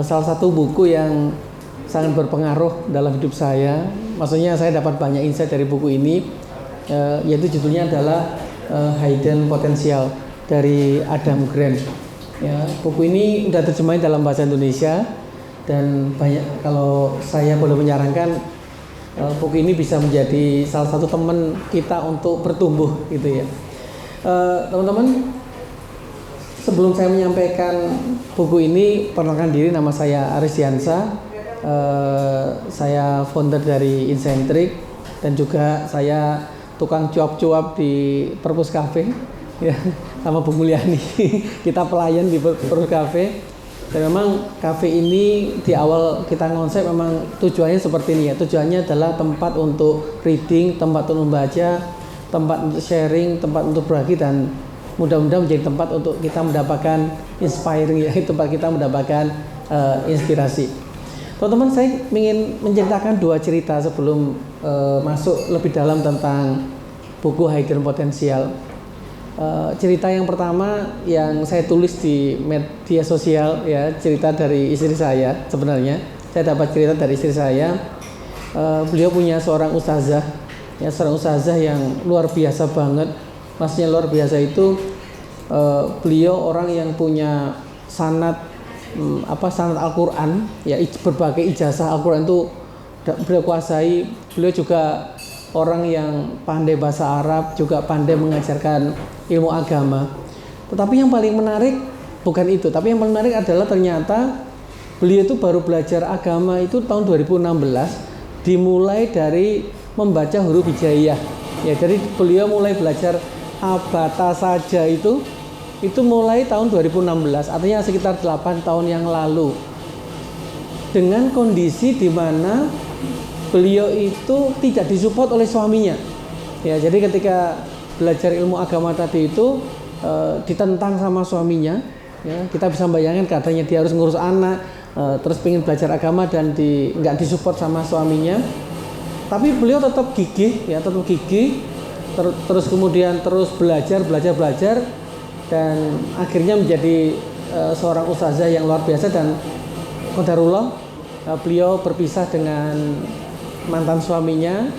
salah satu buku yang sangat berpengaruh dalam hidup saya. Maksudnya saya dapat banyak insight dari buku ini, yaitu judulnya adalah Hidden Potential dari Adam Grant. Ya, buku ini sudah terjemahin dalam bahasa Indonesia dan banyak, kalau saya boleh menyarankan buku ini bisa menjadi salah satu teman kita untuk bertumbuh gitu ya. Teman-teman, sebelum saya menyampaikan buku ini, perkenalkan diri, nama saya Aris Diansa. Saya founder dari Incentric dan juga saya tukang cuap-cuap di Purpose Cafe ya, sama Bu Mulyani. Kita pelayan di Purpose Cafe. Dan memang cafe ini di awal kita konsep memang tujuannya seperti ini ya. Tujuannya adalah tempat untuk reading, tempat untuk membaca, tempat untuk sharing, tempat untuk berbagi, dan mudah-mudahan menjadi tempat untuk kita mendapatkan inspiring ya, tempat kita mendapatkan inspirasi. Teman-teman, saya ingin menceritakan dua cerita sebelum masuk lebih dalam tentang buku Hidden Potential. Cerita yang pertama yang saya tulis di media sosial ya, cerita dari istri saya. Sebenarnya saya dapat cerita dari istri saya. Beliau punya seorang ustazah ya, seorang ustazah yang luar biasa banget. Maksudnya luar biasa itu beliau orang yang punya sanad sanad Al-Quran ya, berbagai ijazah Al-Quran itu beliau kuasai. Beliau juga orang yang pandai bahasa Arab, juga pandai mengajarkan ilmu agama. Tetapi yang paling menarik bukan itu, tapi yang paling menarik adalah ternyata beliau itu baru belajar agama itu tahun 2016, dimulai dari membaca huruf hijaiyah ya. Jadi beliau mulai belajar abata saja itu mulai tahun 2016, artinya sekitar 8 tahun yang lalu, dengan kondisi di mana beliau itu tidak disupport oleh suaminya ya. Jadi ketika belajar ilmu agama tadi itu ditentang sama suaminya ya. Kita bisa bayangkan katanya dia harus ngurus anak, terus pengen belajar agama dan nggak disupport sama suaminya. Tapi beliau tetap gigih ya, terus kemudian terus belajar dan akhirnya menjadi seorang ustazah yang luar biasa. Dan qadarullah, beliau berpisah dengan mantan suaminya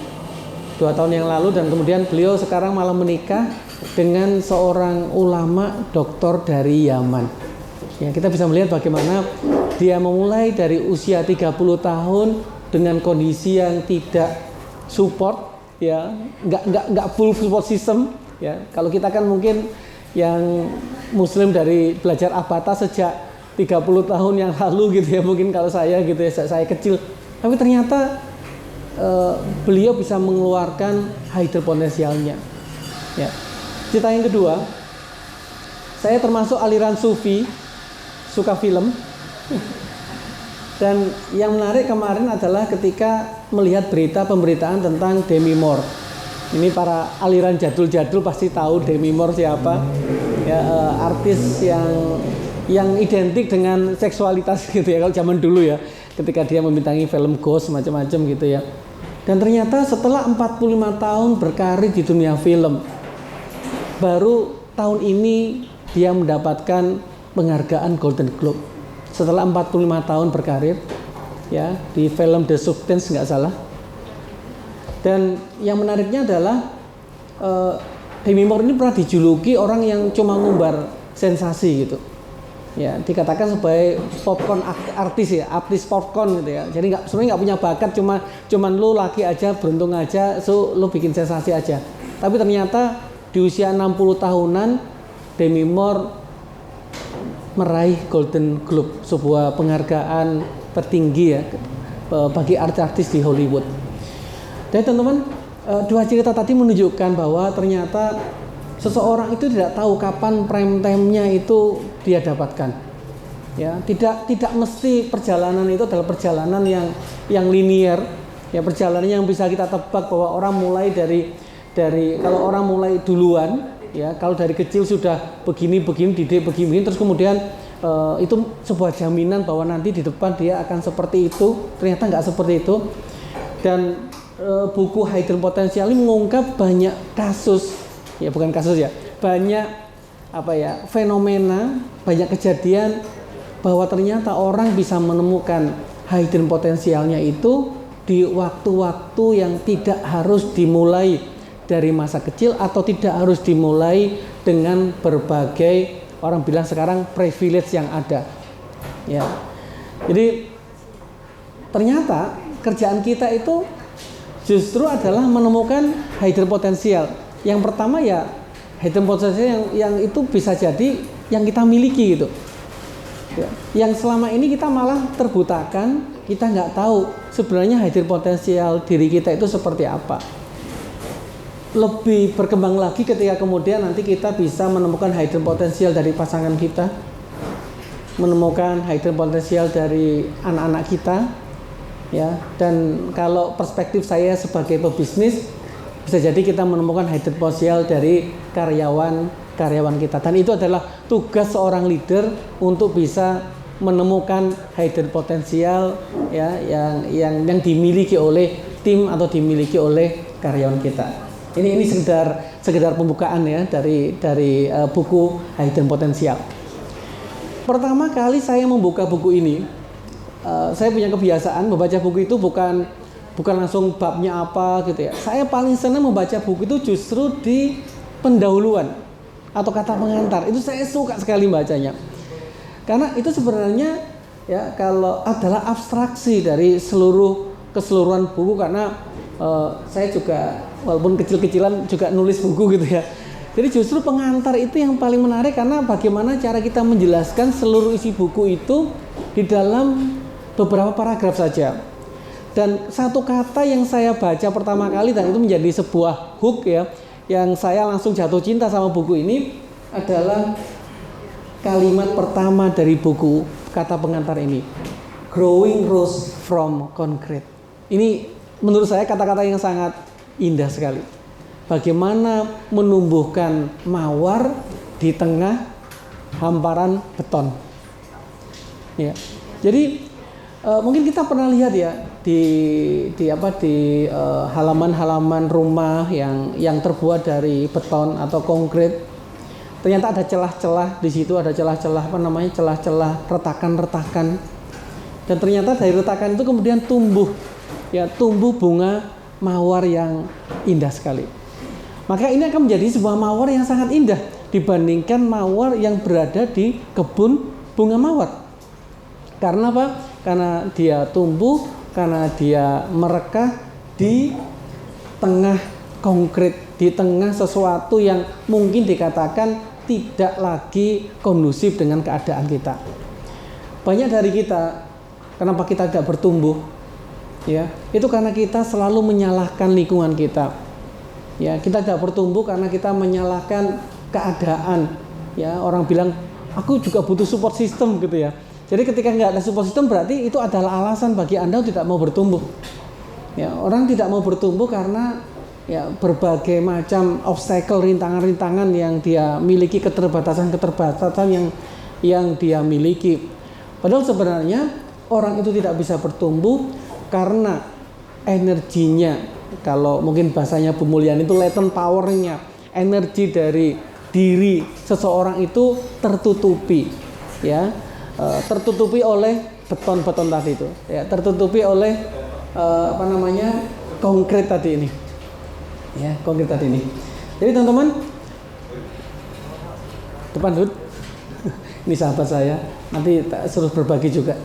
2 tahun yang lalu, dan kemudian beliau sekarang malah menikah dengan seorang ulama doktor dari Yaman ya. Kita bisa melihat bagaimana dia memulai dari usia 30 tahun dengan kondisi yang tidak support ya, nggak full support system ya. Kalau kita kan mungkin yang muslim dari belajar abata sejak 30 tahun yang lalu gitu ya, mungkin kalau saya gitu ya, saya kecil. Tapi ternyata beliau bisa mengeluarkan hidden potensialnya ya. Cerita yang kedua, saya termasuk aliran sufi, suka film. Dan yang menarik kemarin adalah ketika melihat pemberitaan tentang Demi Moore. Ini para aliran jadul-jadul pasti tahu Demi Moore siapa ya, artis yang identik dengan seksualitas gitu ya, kalau zaman dulu ya, ketika dia membintangi film Ghost macam-macam gitu ya. Dan ternyata setelah 45 tahun berkarir di dunia film, baru tahun ini dia mendapatkan penghargaan Golden Globe setelah 45 tahun berkarir ya, di film The Substance nggak salah. Dan yang menariknya adalah Demi Moore ini pernah dijuluki orang yang cuma ngumbar sensasi gitu ya, dikatakan sebagai popcorn artis ya, artis popcorn gitu ya. Jadi sebenarnya nggak punya bakat, cuman lu laki aja, beruntung aja, so lu bikin sensasi aja. Tapi ternyata di usia 60 tahunan Demi Moore meraih Golden Globe, sebuah penghargaan tertinggi ya bagi artis-artis di Hollywood. Dan teman-teman, dua cerita tadi menunjukkan bahwa ternyata seseorang itu tidak tahu kapan prime time-nya itu dia dapatkan. Ya, tidak mesti perjalanan itu adalah perjalanan yang linear. Ya, perjalanan yang bisa kita tebak bahwa orang mulai dari kalau orang mulai duluan, ya, kalau dari kecil sudah begini didik begini, terus kemudian itu sebuah jaminan bahwa nanti di depan dia akan seperti itu. Ternyata nggak seperti itu. Dan buku Hidden Potential ini mengungkap banyak kasus. Ya, bukan kasus ya, banyak fenomena, banyak kejadian bahwa ternyata orang bisa menemukan hidden potensialnya itu di waktu-waktu yang tidak harus dimulai dari masa kecil atau tidak harus dimulai dengan berbagai, orang bilang sekarang, privilege yang ada. Ya. Jadi ternyata kerjaan kita itu justru adalah menemukan hidden potensial. Yang pertama ya hidden potensial yang itu bisa jadi yang kita miliki gitu. Ya. Yang selama ini kita malah terbutakan, kita nggak tahu sebenarnya hidden potensial diri kita itu seperti apa. Lebih berkembang lagi ketika kemudian nanti kita bisa menemukan hidden potensial dari pasangan kita, menemukan hidden potensial dari anak-anak kita, ya. Dan kalau perspektif saya sebagai pebisnis, bisa jadi kita menemukan hidden potensial dari karyawan kita. Dan itu adalah tugas seorang leader untuk bisa menemukan hidden potensial, ya, yang dimiliki oleh tim atau dimiliki oleh karyawan kita. Ini sekedar pembukaan ya dari buku Hidden Potensial. Pertama kali saya membuka buku ini, saya punya kebiasaan membaca buku itu bukan langsung babnya apa gitu ya. Saya paling senang membaca buku itu justru di pendahuluan atau kata pengantar. Itu saya suka sekali bacanya. Karena itu sebenarnya ya kalau adalah abstraksi dari keseluruhan buku, karena saya juga walaupun kecil-kecilan juga nulis buku gitu ya. Jadi justru pengantar itu yang paling menarik, karena bagaimana cara kita menjelaskan seluruh isi buku itu di dalam beberapa paragraf saja. Dan satu kata yang saya baca pertama kali dan itu menjadi sebuah hook ya, yang saya langsung jatuh cinta sama buku ini adalah kalimat pertama dari buku kata pengantar ini. Growing rose from concrete. Ini menurut saya kata-kata yang sangat indah sekali. Bagaimana menumbuhkan mawar di tengah hamparan beton. Ya. Jadi mungkin kita pernah lihat ya di halaman-halaman rumah yang terbuat dari beton atau konkrit. Ternyata ada celah-celah di situ, ada celah-celah celah-celah retakan-retakan. Dan ternyata dari retakan itu kemudian tumbuh bunga mawar yang indah sekali. Maka ini akan menjadi sebuah mawar yang sangat indah dibandingkan mawar yang berada di kebun bunga mawar. Karena apa? Karena dia tumbuh, karena dia merekah di tengah konkret, di tengah sesuatu yang mungkin dikatakan tidak lagi kondusif dengan keadaan kita. Banyak dari kita, kenapa kita tidak bertumbuh? Ya, itu karena kita selalu menyalahkan lingkungan kita. Ya, kita tidak bertumbuh karena kita menyalahkan keadaan. Ya, orang bilang aku juga butuh support system gitu ya. Jadi ketika nggak ada support system berarti itu adalah alasan bagi Anda tidak mau bertumbuh. Ya, orang tidak mau bertumbuh karena ya berbagai macam obstacle, rintangan-rintangan yang dia miliki, keterbatasan yang dia miliki. Padahal sebenarnya orang itu tidak bisa bertumbuh karena energinya, kalau mungkin bahasanya Bu Mulyani itu latent power-nya, energi dari diri seseorang itu tertutupi, ya, tertutupi oleh beton-beton tadi itu, ya, tertutupi oleh konkret tadi ini, ya, konkret tadi ini. Jadi teman-teman, depan Hud, ini sahabat saya, nanti suruh berbagi juga.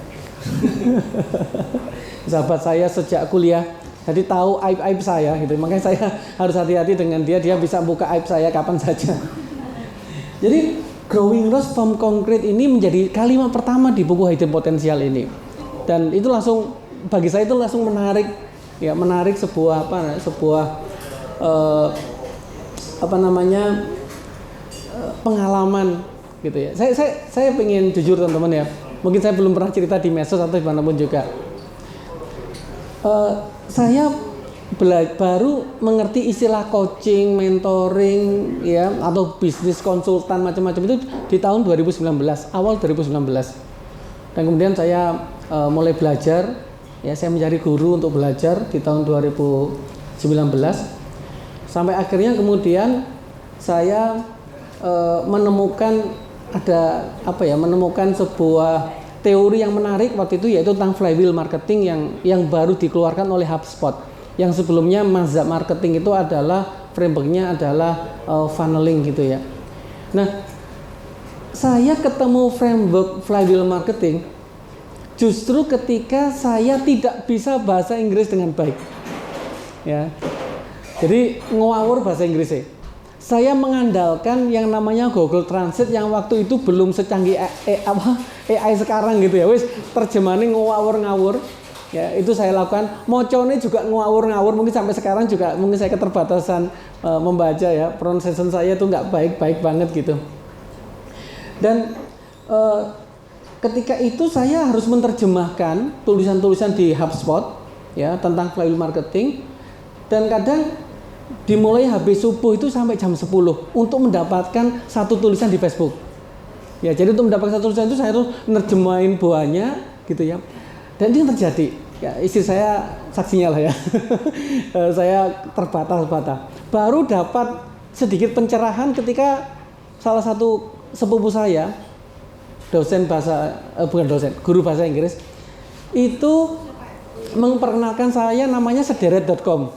Sahabat saya sejak kuliah, jadi tahu aib-aib saya gitu. Makanya saya harus hati-hati dengan dia bisa buka aib saya kapan saja. Jadi growing rose from concrete ini menjadi kalimat pertama di buku Hidden Potential ini. Dan itu langsung bagi saya itu langsung menarik sebuah pengalaman gitu ya. Saya pengen jujur teman-teman ya. Mungkin saya belum pernah cerita di medsos atau dimanapun juga. Saya baru mengerti istilah coaching, mentoring, ya, atau bisnis konsultan macam-macam itu di tahun 2019, awal 2019. Dan kemudian saya mulai belajar, ya, saya mencari guru untuk belajar di tahun 2019. Sampai akhirnya kemudian saya menemukan sebuah teori yang menarik waktu itu yaitu tentang flywheel marketing yang baru dikeluarkan oleh HubSpot. Yang sebelumnya mazhab marketing itu adalah frameworknya adalah funneling gitu ya. Nah, saya ketemu framework flywheel marketing justru ketika saya tidak bisa bahasa Inggris dengan baik. Ya. Jadi ngawur bahasa Inggrisnya. Saya mengandalkan yang namanya Google Translate yang waktu itu belum secanggih AI sekarang gitu ya. Wis terjemahannya ngawur-ngawur. Ya, itu saya lakukan. Mocone juga ngawur-ngawur. Mungkin sampai sekarang juga mungkin saya keterbatasan membaca ya. Pronunciation saya tuh nggak baik-baik banget gitu. Dan ketika itu saya harus menerjemahkan tulisan-tulisan di HubSpot ya tentang flywheel marketing, dan kadang dimulai habis subuh itu sampai jam 10 untuk mendapatkan satu tulisan di Facebook. Ya, jadi untuk mendapatkan satu tulisan itu saya harus nerjemahin buahnya gitu ya. Dan ini terjadi. Ya, istri saya saksinya lah ya. Saya terbatas-batas. Baru dapat sedikit pencerahan ketika salah satu sepupu saya, dosen bahasa guru bahasa Inggris, itu memperkenalkan saya namanya sederet.com.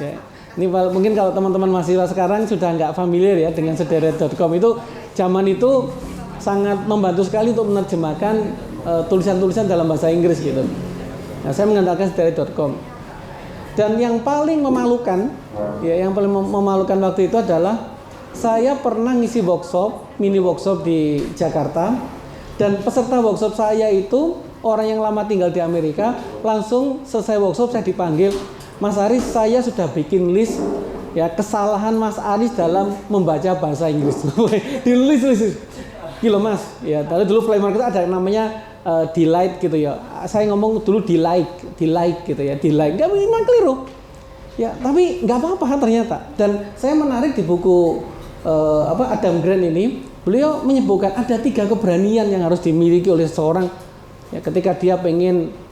Ya. Ini mungkin kalau teman-teman mahasiswa sekarang sudah nggak familiar ya dengan sederet.com. Itu zaman itu sangat membantu sekali untuk menerjemahkan tulisan-tulisan dalam bahasa Inggris gitu. Nah, saya mengandalkan sederet.com. Dan yang paling memalukan, ya yang paling memalukan waktu itu adalah saya pernah ngisi mini workshop di Jakarta, dan peserta workshop saya itu orang yang lama tinggal di Amerika. Langsung selesai workshop saya dipanggil, Mas Aris, saya sudah bikin list ya kesalahan Mas Aris dalam membaca bahasa Inggris. Dilis. Gila Mas, ya dulu flywheel marketing ada yang namanya delight gitu ya. Saya ngomong dulu delight gitu ya, delight. Enggak memang keliru. Ya, tapi nggak apa-apa ternyata. Dan saya menarik di buku Adam Grant ini, beliau menyebutkan ada 3 keberanian yang harus dimiliki oleh seseorang ya, ketika dia pengen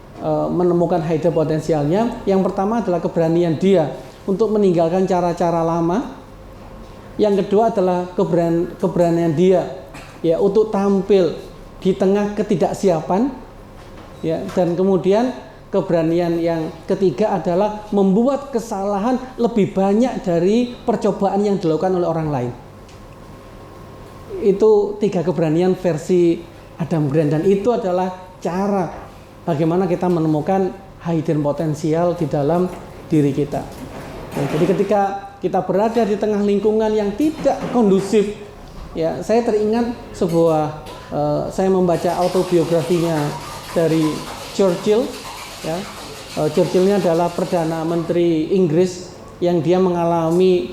menemukan hidden potensialnya. Yang pertama adalah keberanian dia untuk meninggalkan cara-cara lama. Yang kedua adalah keberanian dia ya untuk tampil di tengah ketidaksiapan ya, dan kemudian keberanian yang ketiga adalah membuat kesalahan lebih banyak dari percobaan yang dilakukan oleh orang lain. Itu 3 keberanian versi Adam Grant, dan itu adalah cara bagaimana kita menemukan hidden potensial di dalam diri kita. Nah, jadi ketika kita berada di tengah lingkungan yang tidak kondusif, ya saya teringat saya membaca autobiografinya dari Churchill. Ya, Churchill ini adalah perdana menteri Inggris yang dia mengalami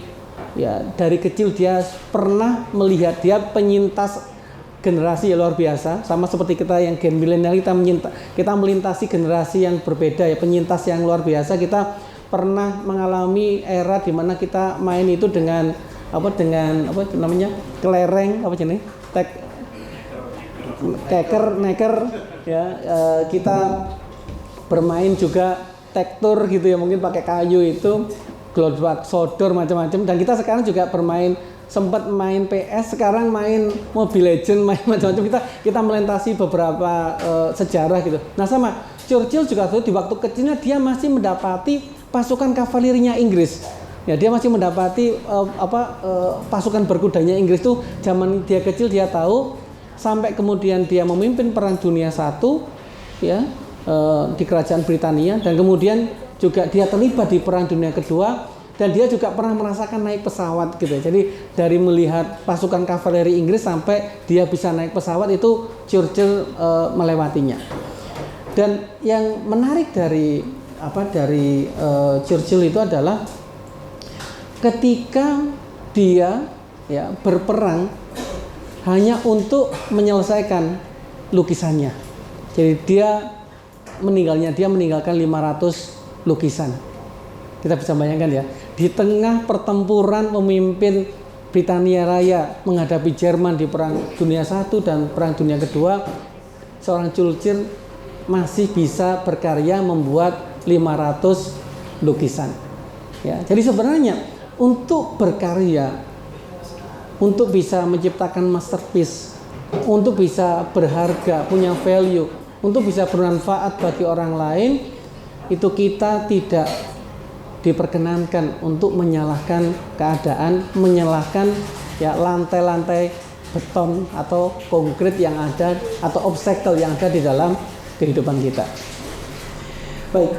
ya dari kecil dia pernah melihat, dia penyintas generasi yang luar biasa, sama seperti kita yang gen milenial, kita melintasi generasi yang berbeda ya, penyintas yang luar biasa. Kita pernah mengalami era di mana kita main itu dengan kelereng neker ya, kita bermain juga tektur gitu ya, mungkin pakai kayu itu, glodbak, sodor, macam-macam. Dan kita sekarang juga sempat main PS, sekarang main Mobile Legend, main macam-macam. Kita melintasi beberapa sejarah gitu. Nah, sama Churchill juga tuh di waktu kecilnya dia masih mendapati pasukan kavalerinya Inggris. Ya, dia masih mendapati pasukan berkudanya Inggris tuh zaman dia kecil dia tahu, sampai kemudian dia memimpin Perang Dunia I ya di Kerajaan Britania, dan kemudian juga dia terlibat di Perang Dunia Kedua. Dan dia juga pernah merasakan naik pesawat gitu ya. Jadi dari melihat pasukan kavaleri Inggris sampai dia bisa naik pesawat, itu Churchill melewatinya. Dan yang menarik dari Churchill itu adalah ketika dia ya berperang hanya untuk menyelesaikan lukisannya. Jadi dia meninggalkan 500 lukisan. Kita bisa bayangkan ya, di tengah pertempuran memimpin Britania Raya menghadapi Jerman di Perang Dunia I dan Perang Dunia Kedua, seorang Churchill masih bisa berkarya membuat 500 lukisan. Ya, jadi sebenarnya untuk berkarya, untuk bisa menciptakan masterpiece, untuk bisa berharga, punya value, untuk bisa bermanfaat bagi orang lain, itu kita tidak diperkenankan untuk menyalahkan keadaan, menyalahkan ya lantai-lantai beton atau konkret yang ada atau obstacle yang ada di dalam kehidupan kita. Baik,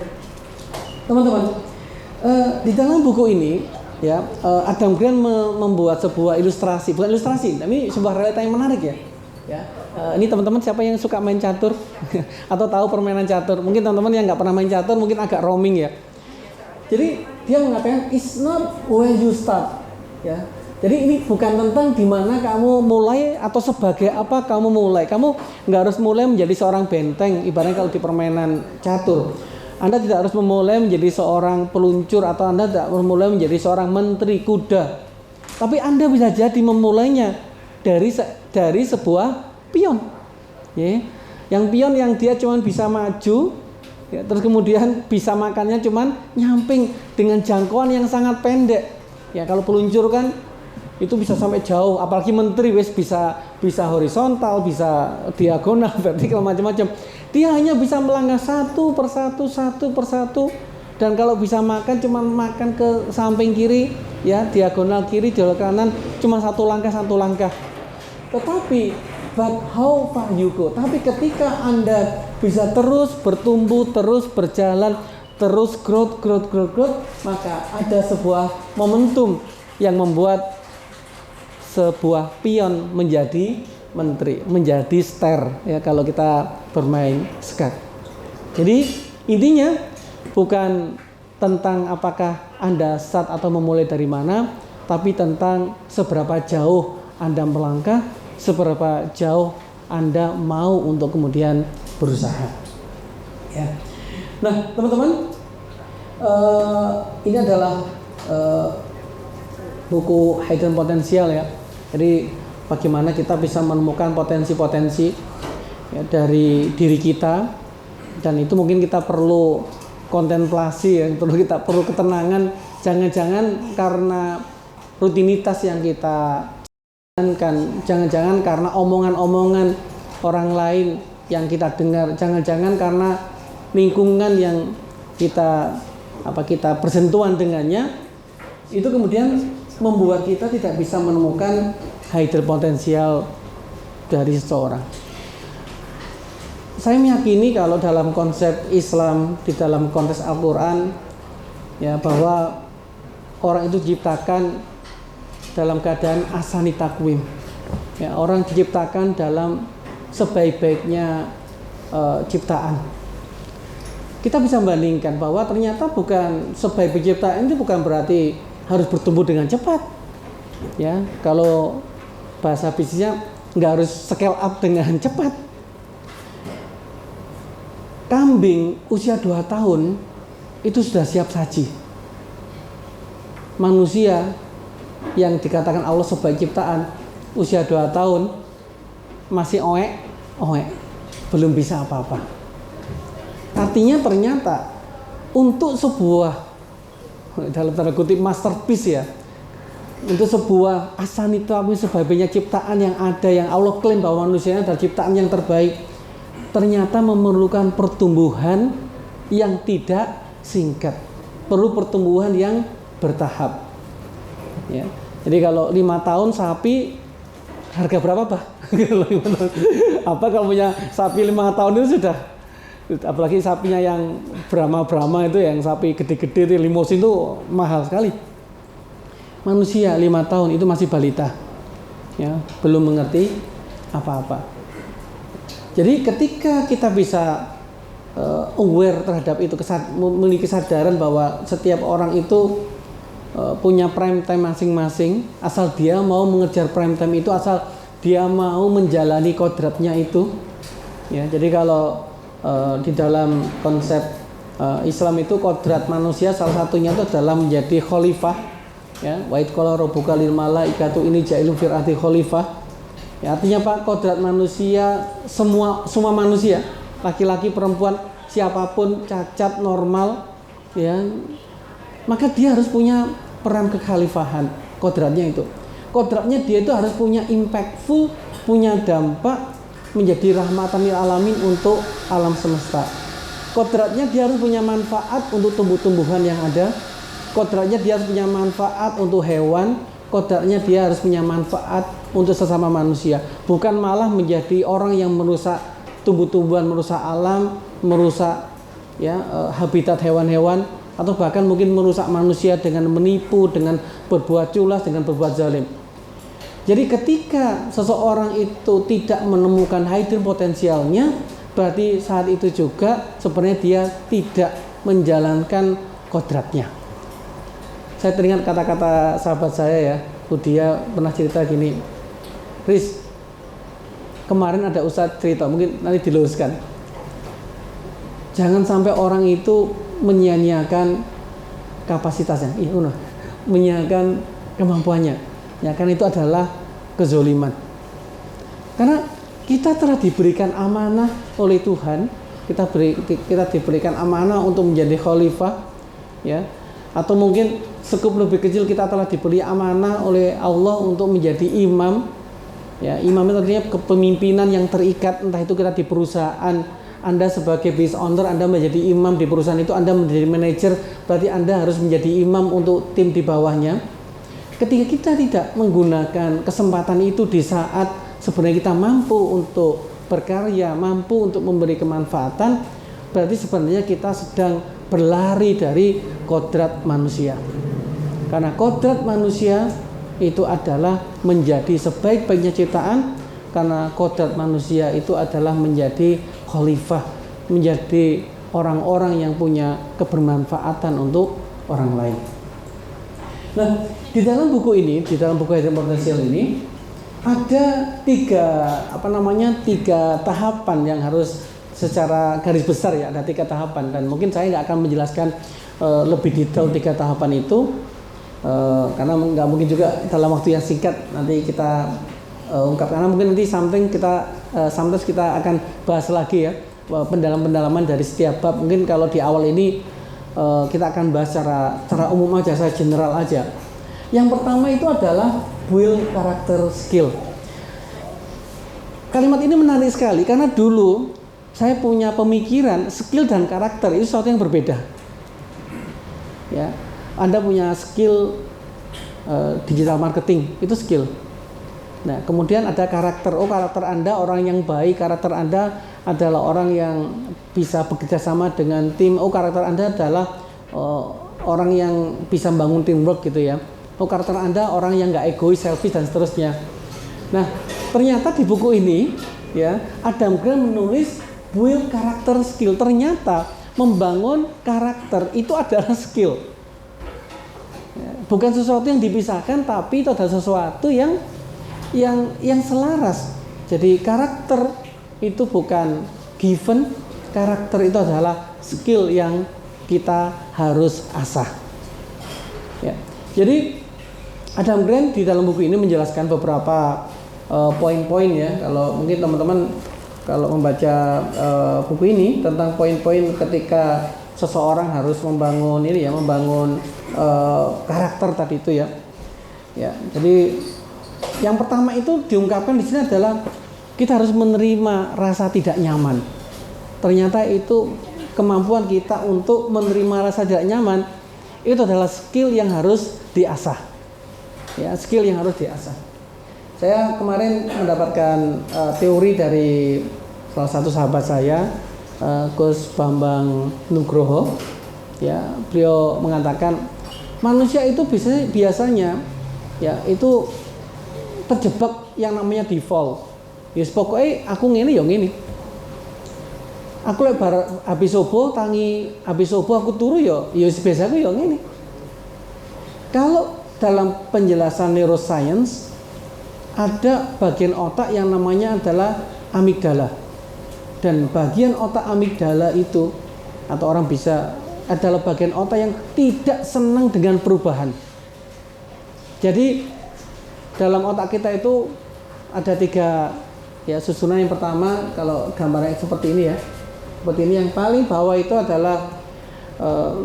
teman-teman, di dalam buku ini ya Adam Grant membuat sebuah ilustrasi, bukan ilustrasi, tapi sebuah realita yang menarik ya. Ini teman-teman siapa yang suka main catur atau tahu permainan catur? Mungkin teman-teman yang nggak pernah main catur mungkin agak roaming ya. Jadi dia mengatakan it's not where you start ya. Jadi ini bukan tentang di mana kamu mulai atau sebagai apa kamu mulai. Kamu nggak harus mulai menjadi seorang benteng. Ibaratnya kalau di permainan catur, Anda tidak harus memulai menjadi seorang peluncur atau Anda tidak harus memulai menjadi seorang menteri kuda. Tapi Anda bisa jadi memulainya dari sebuah pion. Ya. Yang pion yang dia cuma bisa maju, ya, terus kemudian bisa makannya cuma nyamping dengan jangkauan yang sangat pendek. Ya kalau peluncur kan itu bisa sampai jauh, apalagi menteri wes bisa horizontal, bisa diagonal, vertikal, macam-macam. Dia hanya bisa melangkah satu persatu, dan kalau bisa makan cuma makan ke samping kiri, ya diagonal kiri, diagonal kanan, cuma satu langkah. Tetapi but how far you go? Tapi ketika Anda bisa terus bertumbuh, terus berjalan, terus growth, maka ada sebuah momentum yang membuat sebuah pion menjadi menteri, menjadi ster ya kalau kita bermain skat. Jadi intinya bukan tentang apakah Anda start atau memulai dari mana, tapi tentang seberapa jauh Anda melangkah, seberapa jauh Anda mau untuk kemudian berusaha. Ya. Nah, teman-teman, ini adalah buku Hidden Potential ya. Jadi bagaimana kita bisa menemukan potensi-potensi ya, dari diri kita, dan itu mungkin kita perlu kontemplasi ya, perlu ketenangan. Jangan-jangan karena rutinitas yang kita jalankan, jangan-jangan karena omongan-omongan orang lain yang kita dengar, jangan-jangan karena lingkungan yang kita bersentuhan dengannya, itu kemudian membuat kita tidak bisa menemukan hidden potensial dari seseorang. Saya meyakini kalau dalam konsep Islam, di dalam konteks Al-Quran ya, bahwa orang itu diciptakan dalam keadaan ahsani taqwim ya, orang diciptakan dalam sebaik-baiknya ciptaan. Kita bisa bandingkan bahwa ternyata bukan sebaik penciptaan itu bukan berarti harus bertumbuh dengan cepat. Ya, kalau bahasa bisnisnya nggak harus scale up dengan cepat. Kambing usia 2 tahun itu sudah siap saji. Manusia yang dikatakan Allah sebaik ciptaan usia 2 tahun masih oek, belum bisa apa-apa. Artinya ternyata untuk sebuah dalam tanda kutip masterpiece ya, untuk sebuah ahsani taqwim, sebaik-baiknya ciptaan yang ada, yang Allah klaim bahwa manusia adalah ciptaan yang terbaik, ternyata memerlukan pertumbuhan yang tidak singkat, perlu pertumbuhan yang bertahap ya. Jadi kalau 5 tahun sapi harga berapa Pak? Apa kalau punya sapi 5 tahun itu sudah, apalagi sapinya yang Brahma itu, yang sapi gede-gede itu, limusin itu mahal sekali. Manusia 5 tahun itu masih balita ya, belum mengerti apa-apa. Jadi ketika kita bisa aware terhadap itu, memiliki kesadaran bahwa setiap orang itu punya prime time masing-masing, asal dia mau mengejar prime time itu, asal dia mau menjalani kodratnya itu ya. Jadi kalau di dalam konsep Islam itu kodrat manusia salah satunya itu adalah menjadi khalifah ya. Wa id qala rabbuka lil malaikatu inni ja'ilun fil ardi khalifah ya. Artinya Pak, kodrat manusia, semua manusia, laki-laki, perempuan, siapapun, cacat, normal ya, maka dia harus punya peran kekhalifahan, kodratnya itu. Kodratnya dia itu harus punya impactful, punya dampak, menjadi rahmatan lil alamin untuk alam semesta. Kodratnya dia harus punya manfaat untuk tumbuh-tumbuhan yang ada. Kodratnya dia harus punya manfaat untuk hewan. Kodratnya dia harus punya manfaat untuk sesama manusia. Bukan malah menjadi orang yang merusak tumbuh-tumbuhan, merusak alam, merusak habitat hewan-hewan, atau bahkan mungkin merusak manusia dengan menipu, dengan berbuat culas, dengan berbuat zalim. Jadi ketika seseorang itu tidak menemukan hidden potensialnya, berarti saat itu juga sebenarnya dia tidak menjalankan kodratnya. Saya teringat kata-kata sahabat saya ya, dia pernah cerita gini, Riz, kemarin ada ustadz cerita, mungkin nanti diluruskan. Jangan sampai orang itu menyia-nyiakan kapasitasnya, menyia-nyiakan kemampuannya. Ya kan itu adalah kezoliman. Karena kita telah diberikan amanah oleh Tuhan, kita diberikan amanah untuk menjadi khalifah, ya. Atau mungkin sekup lebih kecil, kita telah diberi amanah oleh Allah untuk menjadi imam. Ya, imam itu artinya kepemimpinan yang terikat, entah itu kita di perusahaan, Anda sebagai business owner, Anda menjadi imam di perusahaan itu, Anda menjadi manajer, berarti Anda harus menjadi imam untuk tim di bawahnya. Ketika kita tidak menggunakan kesempatan itu di saat sebenarnya kita mampu untuk berkarya, mampu untuk memberi kemanfaatan, berarti sebenarnya kita sedang berlari dari kodrat manusia. Karena kodrat manusia itu adalah menjadi sebaik-baiknya ciptaan, karena kodrat manusia itu adalah menjadi khalifah, menjadi orang-orang yang punya kebermanfaatan untuk orang lain. Nah, di dalam buku ini, di dalam buku Hidden Potential ini ada tiga tahapan yang harus secara garis besar ya, ada 3 tahapan, dan mungkin saya nggak akan menjelaskan lebih detail 3 tahapan itu karena nggak mungkin juga dalam waktu yang singkat nanti kita ungkap, karena mungkin nanti sometimes kita akan bahas lagi ya pendalaman dari setiap bab. Mungkin kalau di awal ini kita akan bahas secara umum aja, saya general aja. Yang pertama itu adalah build character skill. Kalimat ini menarik sekali karena dulu saya punya pemikiran skill dan karakter itu sesuatu yang berbeda. Ya, Anda punya skill digital marketing, itu skill. Nah, kemudian ada karakter. Oh, karakter Anda orang yang baik, karakter Anda adalah orang yang bisa bekerja sama dengan tim. Oh, karakter Anda adalah orang yang bisa membangun teamwork gitu ya. Oh, karakter Anda orang yang nggak egois, selfish dan seterusnya. Nah, ternyata di buku ini ya, Adam Grant menulis build character skill. Ternyata membangun karakter itu adalah skill. Ya, bukan sesuatu yang dipisahkan, tapi itu adalah sesuatu yang selaras. Jadi karakter itu bukan given, karakter itu adalah skill yang kita harus asah. Ya. Jadi Adam Grant di dalam buku ini menjelaskan beberapa poin-poin ya. Kalau mungkin teman-teman kalau membaca buku ini tentang poin-poin ketika seseorang harus membangun karakter tadi itu ya. Ya, jadi yang pertama itu diungkapkan di sini adalah kita harus menerima rasa tidak nyaman. Ternyata itu kemampuan kita untuk menerima rasa tidak nyaman itu adalah skill yang harus diasah. Ya, skill yang harus diasah. Saya kemarin mendapatkan teori dari salah satu sahabat saya, Gus Bambang Nugroho. Ya, beliau mengatakan manusia itu biasanya ya itu terjebak yang namanya default. Ya pokoknya aku ngene ya ngene. Aku lek habis subuh aku turu ya biasa aku ya ngene. Kalau dalam penjelasan neuroscience ada bagian otak yang namanya adalah amigdala. Dan bagian otak amigdala itu atau orang bisa adalah bagian otak yang tidak senang dengan perubahan. Jadi dalam otak kita itu ada 3 ya susunan. Yang pertama kalau gambarnya seperti ini ya. Seperti ini, yang paling bawah itu adalah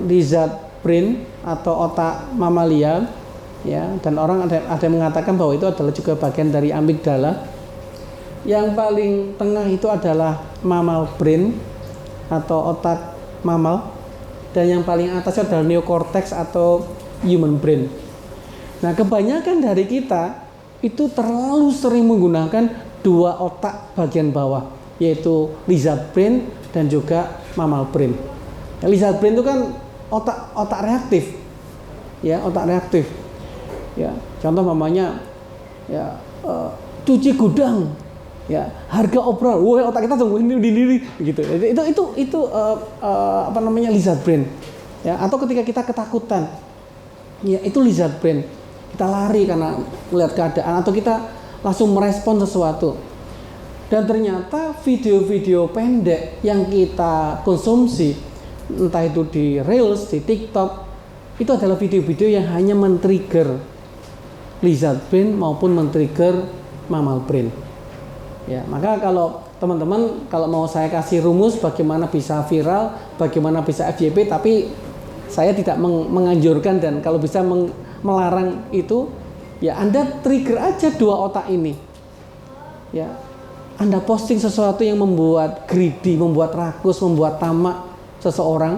lizard brain atau otak mamalia. ya, dan orang ada yang mengatakan bahwa itu adalah juga bagian dari amigdala. Yang paling tengah itu adalah mammal brain atau otak mammal, dan yang paling atas adalah neocortex atau human brain. Nah, kebanyakan dari kita itu terlalu sering menggunakan dua otak bagian bawah, yaitu lizard brain dan juga mammal brain. Ya, lizard brain itu kan otak reaktif, ya, otak reaktif. Ya, contoh mamanya, ya, cuci gudang, ya, harga obral, wah, otak kita langsung ini gitu. Itu apa namanya, lizard brain. Ya, atau ketika kita ketakutan, ya, itu lizard brain. Kita lari karena melihat keadaan atau kita langsung merespon sesuatu. Dan ternyata video-video pendek yang kita konsumsi, entah itu di Reels, di TikTok, itu adalah video-video yang hanya men-trigger lizard brain maupun men-trigger mammal brain. Ya, maka kalau teman-teman kalau mau saya kasih rumus bagaimana bisa viral, bagaimana bisa FYP, tapi saya tidak menganjurkan dan kalau bisa melarang itu, ya Anda trigger aja dua otak ini. Ya, Anda posting sesuatu yang membuat greedy, membuat rakus, membuat tamak seseorang,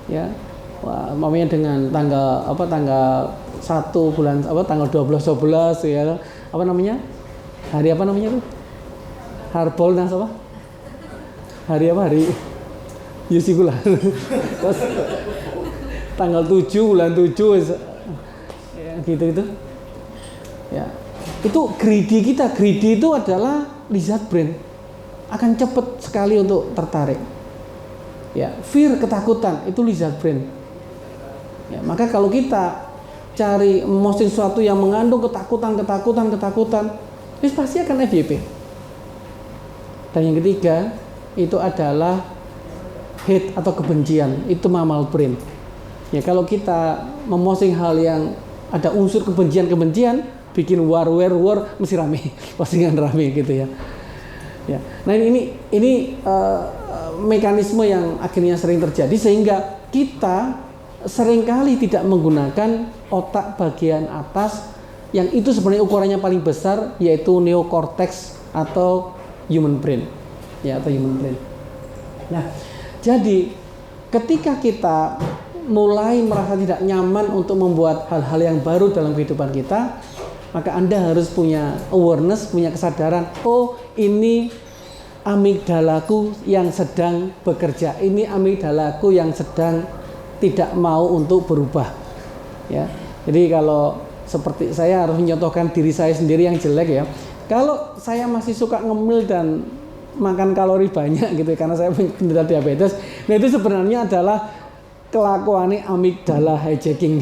ya. Wah, mamanya dengan tanggal 1 bulan tanggal 12 ya. Apa namanya? Hari apa namanya itu? Harbolnas apa? Hari apa? Hari Yusikulah. Terus tanggal 7 bulan 7 ya, gitu. Ya. Itu greedy kita. Greedy itu adalah lizard brain. Akan cepat sekali untuk tertarik. Ya, fear, ketakutan, itu lizard brain. Ya, maka kalau kita cari posting sesuatu yang mengandung ketakutan, itu pasti akan FYP. Dan yang ketiga itu adalah hate atau kebencian, itu mammal brain. Ya, kalau kita memposting hal yang ada unsur kebencian, bikin war mesti rame, postingan rame gitu ya. Ya, nah ini mekanisme yang akhirnya sering terjadi sehingga kita seringkali tidak menggunakan otak bagian atas yang itu sebenarnya ukurannya paling besar, yaitu neocortex atau human brain, ya, atau human brain. Nah, jadi ketika kita mulai merasa tidak nyaman untuk membuat hal-hal yang baru dalam kehidupan kita, maka Anda harus punya awareness, punya kesadaran, oh ini amigdalaku yang sedang bekerja, ini amigdalaku yang sedang tidak mau untuk berubah. Ya, jadi kalau seperti saya harus menyontohkan diri saya sendiri yang jelek ya. Kalau saya masih suka ngemil dan makan kalori banyak gitu karena saya penderita diabetes, nah itu sebenarnya adalah kelakuannya amigdala hijacking.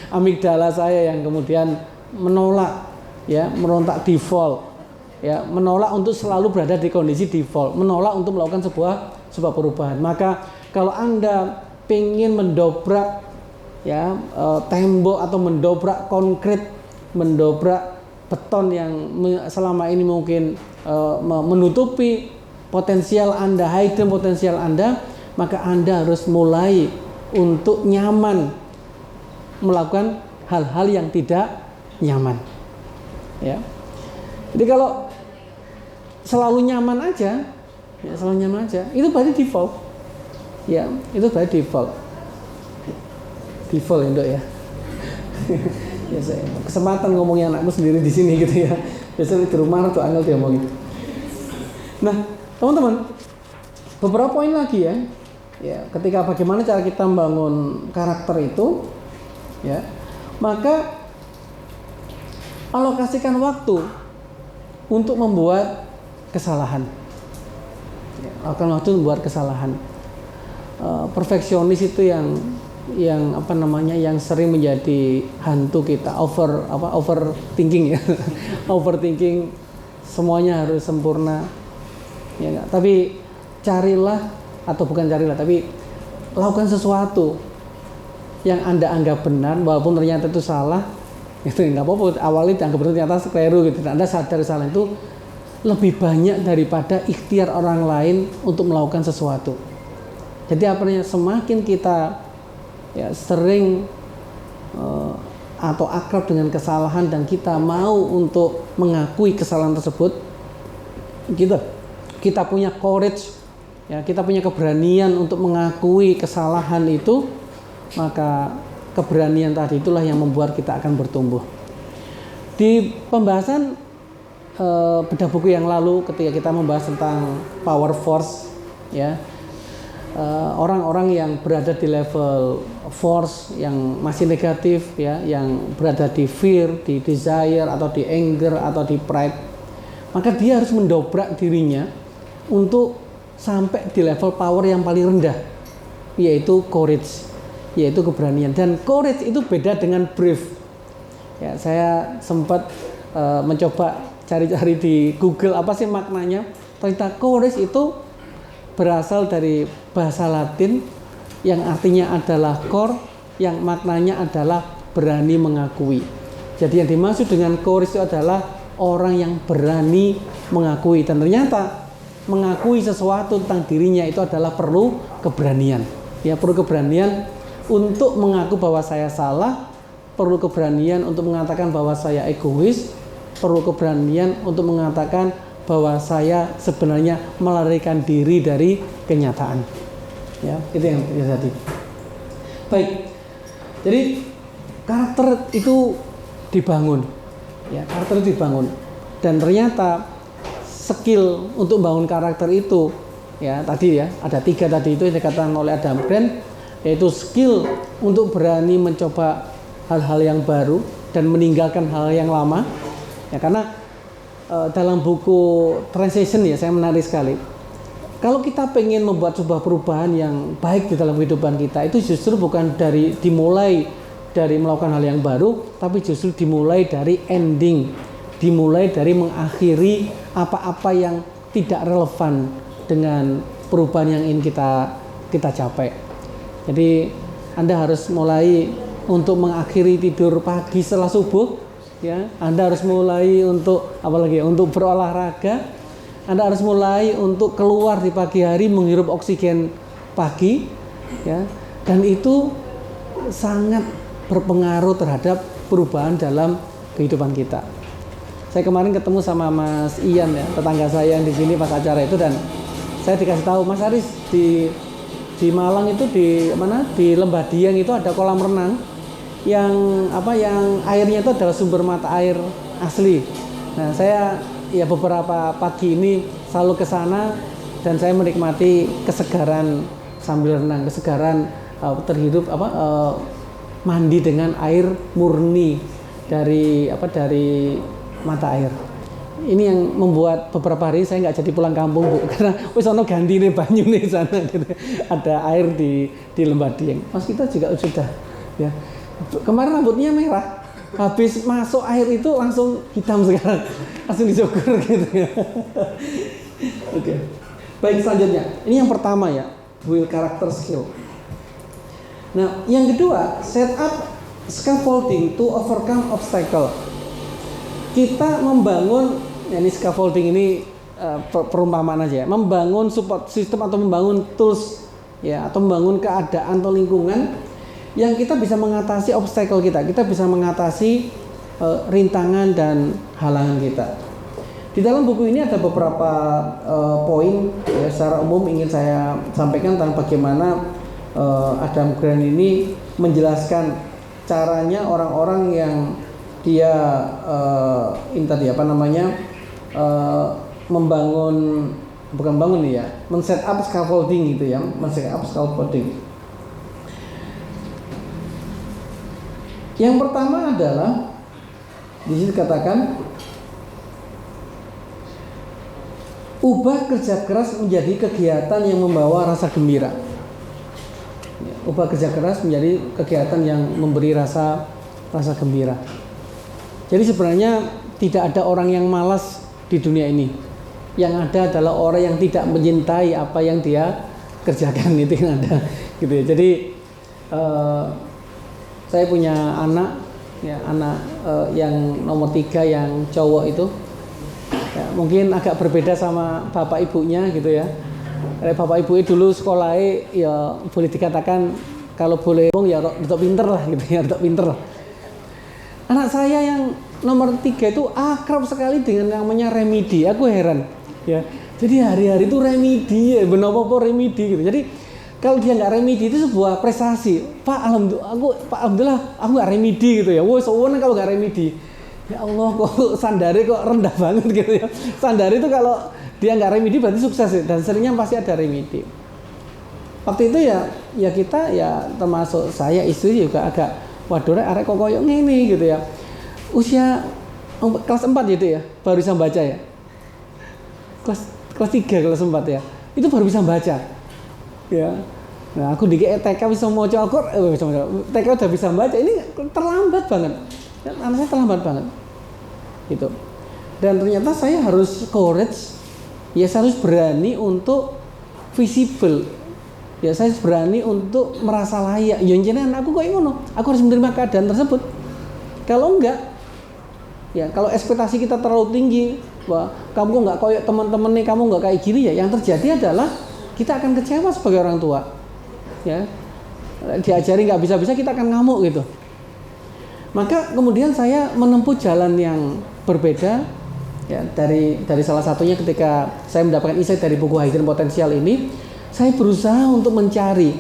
Amigdala saya yang kemudian menolak, ya, merontak default, ya, menolak untuk selalu berada di kondisi default, menolak untuk melakukan sebuah perubahan. Maka kalau Anda ingin mendobrak, ya, tembok atau mendobrak konkret, mendobrak beton yang selama ini mungkin menutupi potensial Anda, hidden potensial Anda, maka Anda harus mulai untuk nyaman melakukan hal-hal yang tidak nyaman. Ya. Jadi kalau selalu nyaman aja, ya, selalu nyaman aja, itu berarti default. Ya, itu berarti default. Default ya, Dok ya. Ya, kesempatan ngomongin anakmu sendiri di sini gitu ya. Biasanya di rumah tuh angel dia ngomong gitu. Nah, teman-teman, beberapa poin lagi ya. Ya, ketika bagaimana cara kita membangun karakter itu, ya, maka alokasikan waktu untuk membuat kesalahan. Ya, alokasikan waktu membuat kesalahan. Perfeksionis itu yang apa namanya, yang sering menjadi hantu kita, overthinking ya. Overthinking, semuanya harus sempurna. Ya enggak? Tapi tapi lakukan sesuatu yang Anda anggap benar walaupun ternyata itu salah. Itu enggak apa-apa, awalnya dianggap benar ternyata keliru gitu. Anda sadar salah itu lebih banyak daripada ikhtiar orang lain untuk melakukan sesuatu. Jadi semakin kita, ya, sering atau akrab dengan kesalahan dan kita mau untuk mengakui kesalahan tersebut, kita punya courage, ya, kita punya keberanian untuk mengakui kesalahan itu, maka keberanian tadi itulah yang membuat kita akan bertumbuh. Di pembahasan bedah buku yang lalu, ketika kita membahas tentang power force, ya, orang-orang yang berada di level force yang masih negatif, ya, yang berada di fear, di desire, atau di anger, atau di pride, maka dia harus mendobrak dirinya untuk sampai di level power yang paling rendah, yaitu courage, yaitu keberanian. Dan courage itu beda dengan brave. Ya, saya sempat mencoba cari-cari di Google apa sih maknanya. Ternyata courage itu berasal dari bahasa Latin yang artinya adalah cor, yang maknanya adalah berani mengakui. Jadi yang dimaksud dengan courage itu adalah orang yang berani mengakui, dan ternyata mengakui sesuatu tentang dirinya itu adalah perlu keberanian. Ya, perlu keberanian untuk mengaku bahwa saya salah, perlu keberanian untuk mengatakan bahwa saya egois, perlu keberanian untuk mengatakan bahwa saya sebenarnya melarikan diri dari kenyataan. Ya, itu yang terjadi. Baik. Jadi karakter itu dibangun. Ya, karakter itu dibangun. Dan ternyata skill untuk membangun karakter itu, ya, tadi ya, ada 3 tadi itu yang dikatakan oleh Adam Grant, yaitu skill untuk berani mencoba hal-hal yang baru dan meninggalkan hal yang lama. Ya, karena dalam buku Transition, ya, saya menarik sekali. Kalau kita pengen membuat sebuah perubahan yang baik di dalam kehidupan kita, itu justru bukan dimulai dari melakukan hal yang baru, tapi justru dimulai dari ending, dimulai dari mengakhiri apa-apa yang tidak relevan dengan perubahan yang ingin kita capai. Jadi Anda harus mulai untuk mengakhiri tidur pagi setelah subuh, ya. Anda harus mulai untuk untuk berolahraga. Anda harus mulai untuk keluar di pagi hari menghirup oksigen pagi, ya. Dan itu sangat berpengaruh terhadap perubahan dalam kehidupan kita. Saya kemarin ketemu sama Mas Ian, ya, tetangga saya yang di sini pas acara itu, dan saya dikasih tahu, Mas Aris, di Malang itu di Lembah Dieng itu ada kolam renang yang airnya itu adalah sumber mata air asli. Nah, saya ya beberapa pagi ini selalu ke sana dan saya menikmati kesegaran sambil renang, kesegaran terhidup mandi dengan air murni dari mata air. Ini yang membuat beberapa hari saya nggak jadi pulang kampung, Bu, karena wis ono ganti nih banyu nih sana gitu. Ada air di Lembah Dieng. Mas kita juga sudah, ya. Kemarin rambutnya merah, habis masuk air itu langsung hitam sekarang, langsung dicukur gitu ya. Oke. Baik, selanjutnya. Ini yang pertama, ya, build character skill. Nah, yang kedua, set up scaffolding to overcome obstacle. Kita membangun, ya, ini scaffolding ini perumpamaan aja, ya, membangun support system atau membangun tools, ya, atau membangun keadaan atau lingkungan yang kita bisa mengatasi obstacle kita bisa mengatasi rintangan dan halangan kita. Di dalam buku ini ada beberapa poin, ya, secara umum ingin saya sampaikan tentang bagaimana Adam Grant ini menjelaskan caranya orang-orang yang dia men-set up scaffolding gitu, ya, men-set up scaffolding. Yang pertama adalah di sini katakan ubah kerja keras menjadi kegiatan yang membawa rasa gembira. Ubah kerja keras menjadi kegiatan yang memberi rasa gembira. Jadi sebenarnya tidak ada orang yang malas di dunia ini. Yang ada adalah orang yang tidak mencintai apa yang dia kerjakan, itu yang ada, gitu ya. Jadi saya punya anak, ya, yang nomor 3 yang cowok itu, ya, mungkin agak berbeda sama bapak ibunya gitu ya. Karena bapak ibunya dulu sekolahnya ya boleh dikatakan kalau boleh ngomong ya rada pinter lah gitu ya, rada pinter lah. Anak saya yang nomor 3 itu akrab sekali dengan yang namanya Remedi. Aku heran, ya. Jadi hari-hari itu Remedi, ya, benar apa Remedi gitu. Jadi kalau dia nggak Remedi itu sebuah prestasi. Alhamdulillah, aku nggak Remedi gitu ya. Wah, sewenang kalau nggak Remedi. Ya Allah, kok standarnya kok rendah banget gitu ya. Standar itu kalau dia nggak Remedi berarti sukses ya. Dan seringnya pasti ada Remedi. Waktu itu ya kita ya termasuk saya, istri juga agak waduh arek kok koyo ngene gitu ya. Usia kelas 4 gitu ya, baru bisa baca ya. Kelas 3 kelas 4 ya. Itu baru bisa baca. Ya. Nah, aku di TK bisa maca Al-Qur'an, TK udah bisa baca. Ini terlambat banget. Anak saya terlambat banget. Gitu. Dan ternyata saya harus courage. Ya saya harus berani untuk visible. Ya saya berani untuk merasa layak. Ya jenengan aku kok ngono. Aku harus menerima keadaan tersebut. Kalau enggak, ya kalau ekspektasi kita terlalu tinggi, wah kamu kok nggak kayak teman-teman nih, kamu nggak kayak gini ya. Yang terjadi adalah kita akan kecewa sebagai orang tua. Ya, diajari nggak bisa-bisa kita akan ngamuk gitu. Maka kemudian saya menempuh jalan yang berbeda. Ya, dari salah satunya ketika saya mendapatkan insight dari buku Hidden Potential ini. Saya berusaha untuk mencari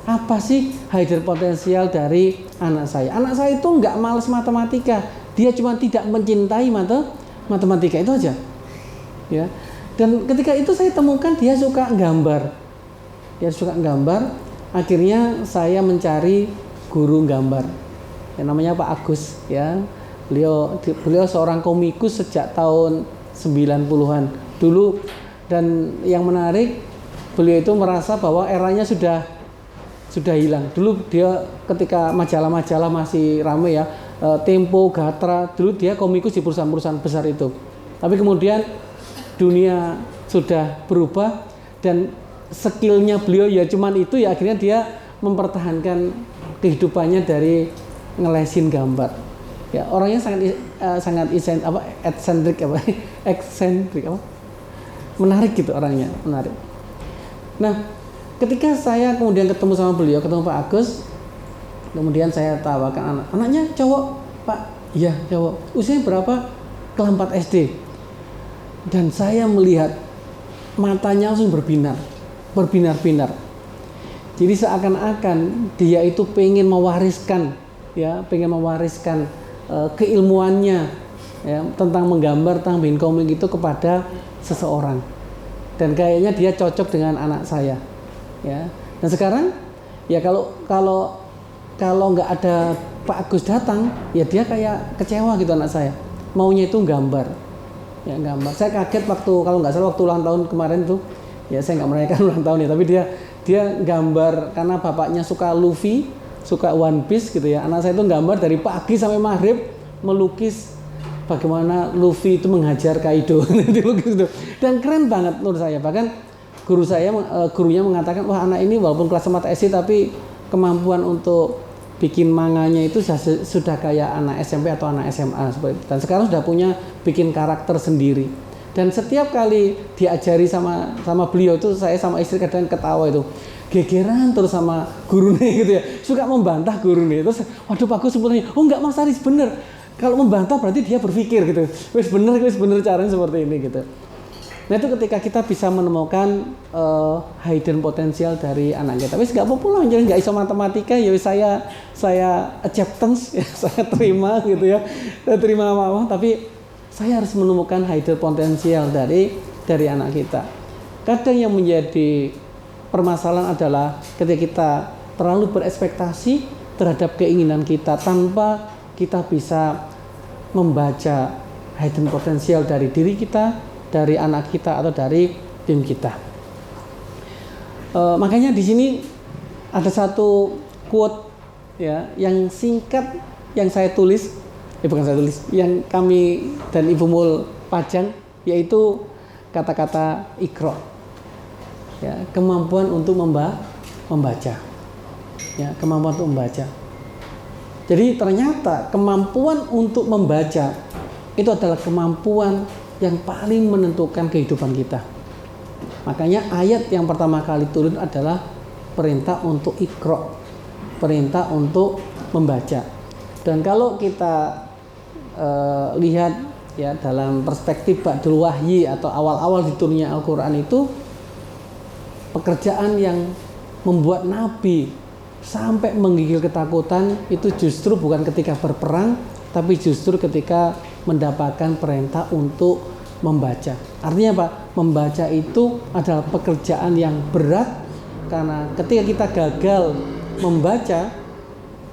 apa sih hidden potensial dari anak saya. Anak saya itu nggak malas matematika, dia cuma tidak mencintai matematika itu aja. Ya. Dan ketika itu saya temukan dia suka gambar. Dia suka gambar. Akhirnya saya mencari guru gambar. Yang namanya Pak Agus. Ya. Beliau seorang komikus sejak tahun 90-an dulu. Dan yang menarik, beliau itu merasa bahwa eranya sudah hilang. Dulu dia ketika majalah-majalah masih ramai ya, Tempo, Gatra, dulu dia komikus di perusahaan-perusahaan besar itu. Tapi kemudian dunia sudah berubah dan skillnya beliau ya cuman itu ya, akhirnya dia mempertahankan kehidupannya dari ngelesin gambar. Ya, orangnya sangat eksentrik menarik gitu orangnya, menarik. Nah, ketika saya kemudian ketemu sama beliau, ketemu Pak Agus, kemudian saya tawarkan anaknya cowok, Pak. Iya, cowok. Usianya berapa? Kelas 4 SD. Dan saya melihat matanya langsung berbinar-binar. Jadi seakan-akan dia itu pengen mewariskan keilmuannya ya, tentang menggambar, tentang bikin komik itu kepada seseorang. Dan kayaknya dia cocok dengan anak saya, ya. Dan sekarang, ya kalau nggak ada Pak Agus datang, ya dia kayak kecewa gitu anak saya. Maunya itu gambar, ya gambar. Saya kaget kalau nggak salah waktu ulang tahun kemarin tuh, ya saya nggak merayakan ulang tahun ya, tapi dia gambar karena bapaknya suka Luffy, suka One Piece gitu ya. Anak saya itu gambar dari pagi sampai maghrib melukis bagaimana Luffy itu menghajar Kaido gitu. Dan keren banget menurut saya. Bahkan gurunya mengatakan, wah anak ini walaupun kelas 4 SD tapi kemampuan untuk bikin manganya itu sudah kayak anak SMP atau anak SMA seperti itu. Dan sekarang sudah punya bikin karakter sendiri. Dan setiap kali diajari sama beliau itu, saya sama istri kadang ketawa itu. Gegeran terus sama gurunya gitu ya. Suka membantah gurunya. Terus waduh Pak Gus sebenarnya, oh enggak Mas Aris bener. Kalau membantah berarti dia berpikir gitu. Wis bener caranya seperti ini gitu. Nah itu ketika kita bisa menemukan hidden potensial dari anak kita. Tapi nggak apa-apa, jadi nggak iso matematika ya saya acceptance ya, saya terima gitu ya. Saya terima apa-apa, tapi saya harus menemukan hidden potensial dari anak kita. Kadang yang menjadi permasalahan adalah ketika kita terlalu berekspektasi terhadap keinginan kita tanpa kita bisa membaca hidden potensial dari diri kita, dari anak kita atau dari tim kita. Makanya di sini ada satu quote ya yang singkat yang saya tulis, yang kami dan Ibu Mul pajang, yaitu kata-kata Iqra. Ya, kemampuan untuk membaca. Ya, kemampuan untuk membaca. Jadi ternyata kemampuan untuk membaca itu adalah kemampuan yang paling menentukan kehidupan kita. Makanya ayat yang pertama kali turun adalah perintah untuk Iqra, perintah untuk membaca. Dan kalau kita lihat ya dalam perspektif ba'dul wahyi atau awal-awal diturunnya Al-Qur'an itu, pekerjaan yang membuat Nabi sampai menggigil ketakutan itu justru bukan ketika berperang, tapi justru ketika mendapatkan perintah untuk membaca. Artinya apa? Membaca itu adalah pekerjaan yang berat, karena ketika kita gagal membaca,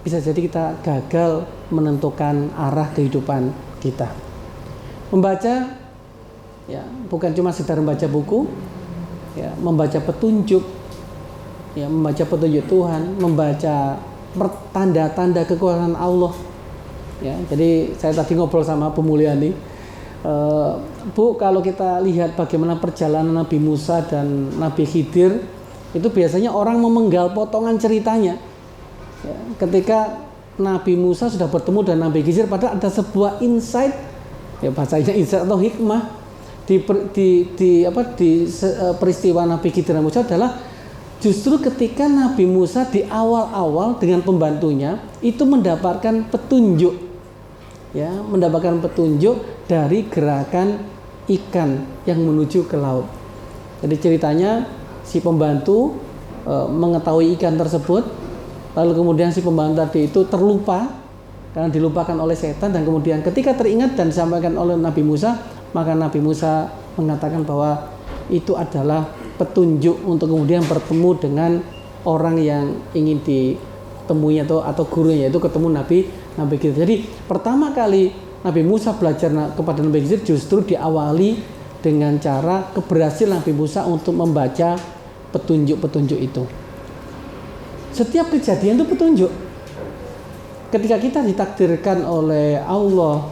bisa jadi kita gagal menentukan arah kehidupan kita. Membaca ya bukan cuma sekedar membaca buku, ya membaca petunjuk, ya membaca petunjuk Tuhan, membaca tanda-tanda kekuasaan Allah. Ya, jadi saya tadi ngobrol sama Bu Mulyani, Bu, kalau kita lihat bagaimana perjalanan Nabi Musa dan Nabi Khidir, itu biasanya orang memenggal potongan ceritanya. Ya, ketika Nabi Musa sudah bertemu dengan Nabi Khidir, padahal ada sebuah insight, ya bahasanya insight atau hikmah di peristiwa Nabi Khidir dan Musa adalah justru ketika Nabi Musa di awal-awal dengan pembantunya itu mendapatkan petunjuk, ya, mendapatkan petunjuk dari gerakan ikan yang menuju ke laut. Jadi ceritanya si pembantu mengetahui ikan tersebut, lalu kemudian si pembantu tadi itu terlupa karena dilupakan oleh setan, dan kemudian ketika teringat dan disampaikan oleh Nabi Musa, maka Nabi Musa mengatakan bahwa itu adalah petunjuk untuk kemudian bertemu dengan orang yang ingin ditemui atau gurunya, yaitu ketemu Nabi Khidir. Jadi pertama kali Nabi Musa belajar kepada Nabi Khidir justru diawali dengan cara keberhasilan Nabi Musa untuk membaca petunjuk-petunjuk itu. Setiap kejadian itu petunjuk. Ketika kita ditakdirkan oleh Allah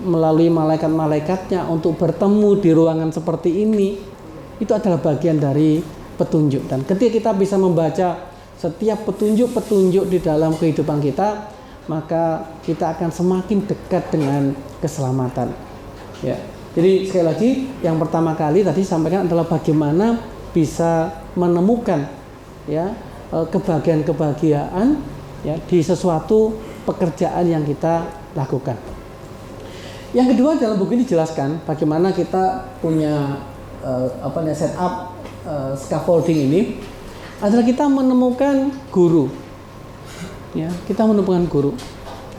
melalui malaikat-malaikatnya untuk bertemu di ruangan seperti ini, itu adalah bagian dari petunjuk. Dan ketika kita bisa membaca setiap petunjuk-petunjuk di dalam kehidupan kita, maka kita akan semakin dekat dengan keselamatan. Ya. Jadi sekali lagi, yang pertama kali tadi sampaikan adalah bagaimana bisa menemukan ya kebahagiaan ya di sesuatu pekerjaan yang kita lakukan. Yang kedua, dalam buku ini dijelaskan bagaimana kita punya setup scaffolding ini adalah kita menemukan guru. Ya, kita menemukan guru.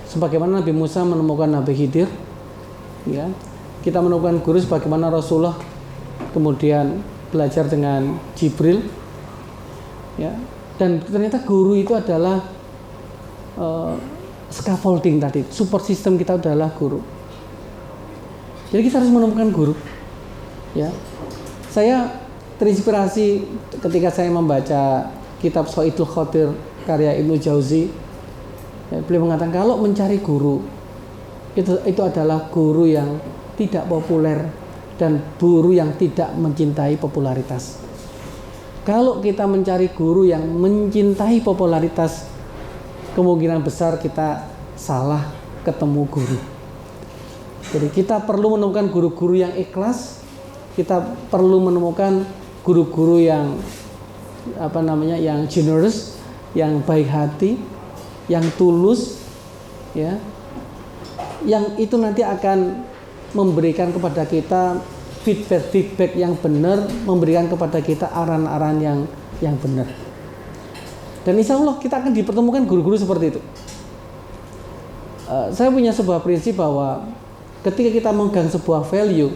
Sebagaimana Nabi Musa menemukan Nabi Khidir, ya. Kita menemukan guru sebagaimana Rasulullah kemudian belajar dengan Jibril. Ya. Dan ternyata guru itu adalah scaffolding tadi. Support system kita adalah guru. Jadi kita harus menemukan guru. Ya. Saya terinspirasi ketika saya membaca kitab Shaidul Khotir karya Ibnu Jauzi. Ya, beliau mengatakan kalau mencari guru itu adalah guru yang tidak populer dan guru yang tidak mencintai popularitas. Kalau kita mencari guru yang mencintai popularitas, kemungkinan besar kita salah ketemu guru. Jadi kita perlu menemukan guru-guru yang ikhlas, kita perlu menemukan guru-guru yang yang generous, yang baik hati, yang tulus, ya, yang itu nanti akan memberikan kepada kita feedback yang benar, memberikan kepada kita arahan-arahan yang benar. Dan insya Allah kita akan dipertemukan guru-guru seperti itu. Saya punya sebuah prinsip bahwa ketika kita memegang sebuah value,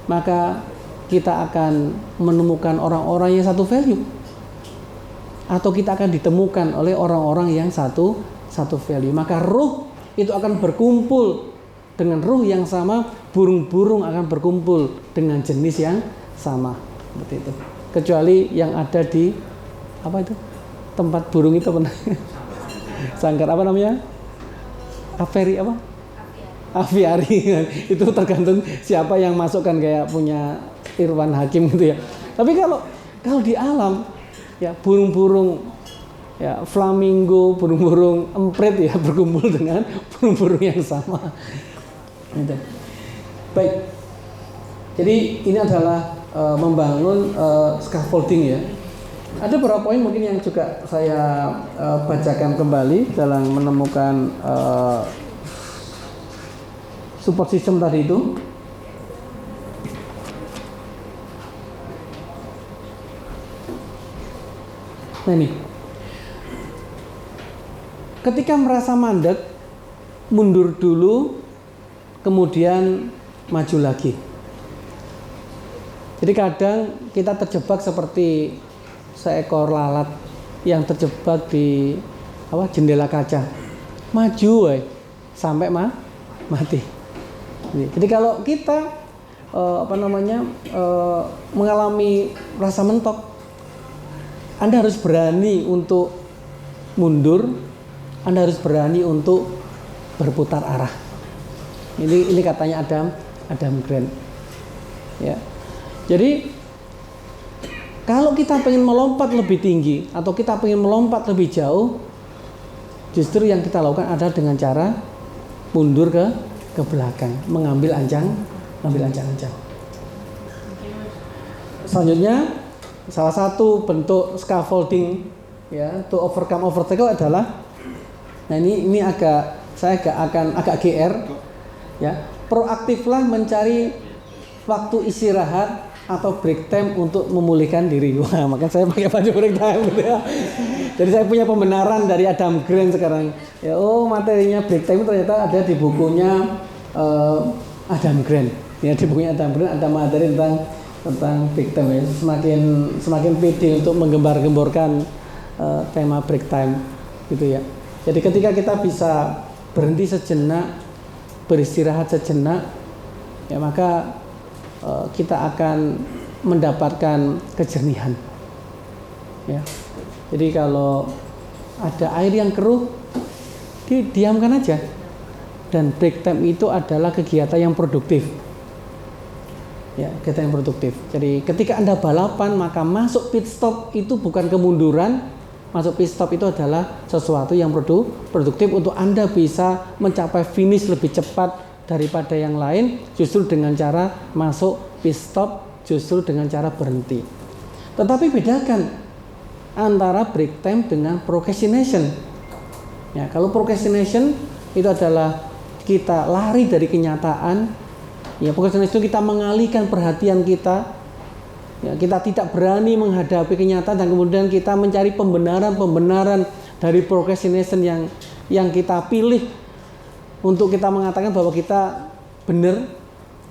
maka kita akan menemukan orang-orang yang satu value, atau kita akan ditemukan oleh orang-orang yang satu value. Maka ruh itu akan berkumpul dengan ruh yang sama, burung-burung akan berkumpul dengan jenis yang sama, seperti itu. Kecuali yang ada di tempat burung itu sangkar aviari. Itu tergantung siapa yang masukkan, kayak punya Irwan Hakim gitu ya. Tapi kalau di alam ya, burung-burung ya, flamingo, burung-burung emprit ya berkumpul dengan burung-burung yang sama. Gitu. Baik. Jadi ini adalah membangun scaffolding ya. Ada beberapa poin mungkin yang juga saya bacakan kembali dalam menemukan support system tadi itu. Nah ini, ketika merasa mandek, mundur dulu, kemudian maju lagi. Jadi kadang kita terjebak seperti seekor lalat yang terjebak di jendela kaca, maju sampai mati. Jadi kalau kita mengalami rasa mentok, Anda harus berani untuk mundur, Anda harus berani untuk berputar arah. Ini katanya Adam Grant. Ya. Jadi kalau kita pengen melompat lebih tinggi atau kita pengen melompat lebih jauh, justru yang kita lakukan adalah dengan cara mundur ke belakang, mengambil ancang-ancang. Selanjutnya, salah satu bentuk scaffolding ya to overcome obstacle adalah, nah ini saya agak GR ya, proaktiflah mencari waktu istirahat atau break time untuk memulihkan diri. Wah, makanya saya pakai baju break time gitu ya. Jadi saya punya pembenaran dari Adam Grant sekarang. Ya, materinya break time ternyata ada di bukunya Adam Grant. Ya, di bukunya Adam Grant ada materi tentang break time ya. Semakin pede untuk menggembar-gemborkan tema break time gitu ya. Jadi ketika kita bisa berhenti sejenak, beristirahat sejenak, ya maka kita akan mendapatkan kejernihan. Ya. Jadi kalau ada air yang keruh, diamkan aja. Dan break time itu adalah kegiatan yang produktif. Ya, kegiatan yang produktif. Jadi ketika Anda balapan, maka masuk pit stop itu bukan kemunduran. Masuk pit stop itu adalah sesuatu yang produktif untuk Anda bisa mencapai finish lebih cepat daripada yang lain, justru dengan cara masuk pit stop, justru dengan cara berhenti. Tetapi bedakan antara break time dengan procrastination. Ya, kalau procrastination itu adalah kita lari dari kenyataan. Ya, procrastination itu kita mengalihkan perhatian kita. Ya, kita tidak berani menghadapi kenyataan dan kemudian kita mencari pembenaran dari procrastination yang kita pilih untuk kita mengatakan bahwa kita benar.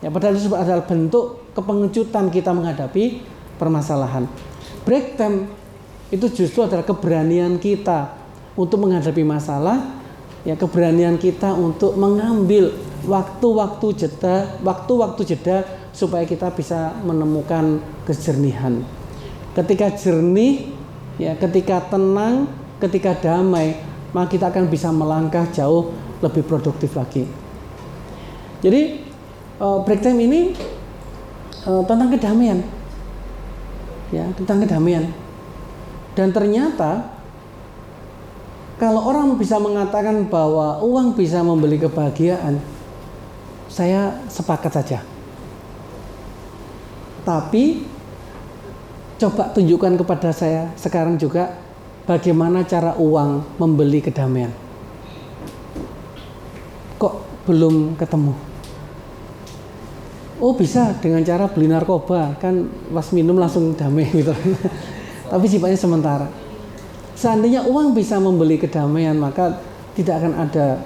Ya, padahal itu adalah bentuk kepengecutan kita menghadapi permasalahan. Break time itu justru adalah keberanian kita untuk menghadapi masalah, ya, keberanian kita untuk mengambil waktu-waktu jeda supaya kita bisa menemukan kejernihan. Ketika jernih, ya, ketika tenang, ketika damai, maka kita akan bisa melangkah jauh lebih produktif lagi. Jadi break time ini tentang kedamaian, ya, tentang kedamaian. Dan ternyata kalau orang bisa mengatakan bahwa uang bisa membeli kebahagiaan, saya sepakat saja. Tapi coba tunjukkan kepada saya sekarang juga bagaimana cara uang membeli kedamaian. Kok belum ketemu? Oh, bisa dengan cara beli narkoba, kan pas minum langsung damai gitu. Tapi sifatnya sementara. Seandainya uang bisa membeli kedamaian, maka tidak akan ada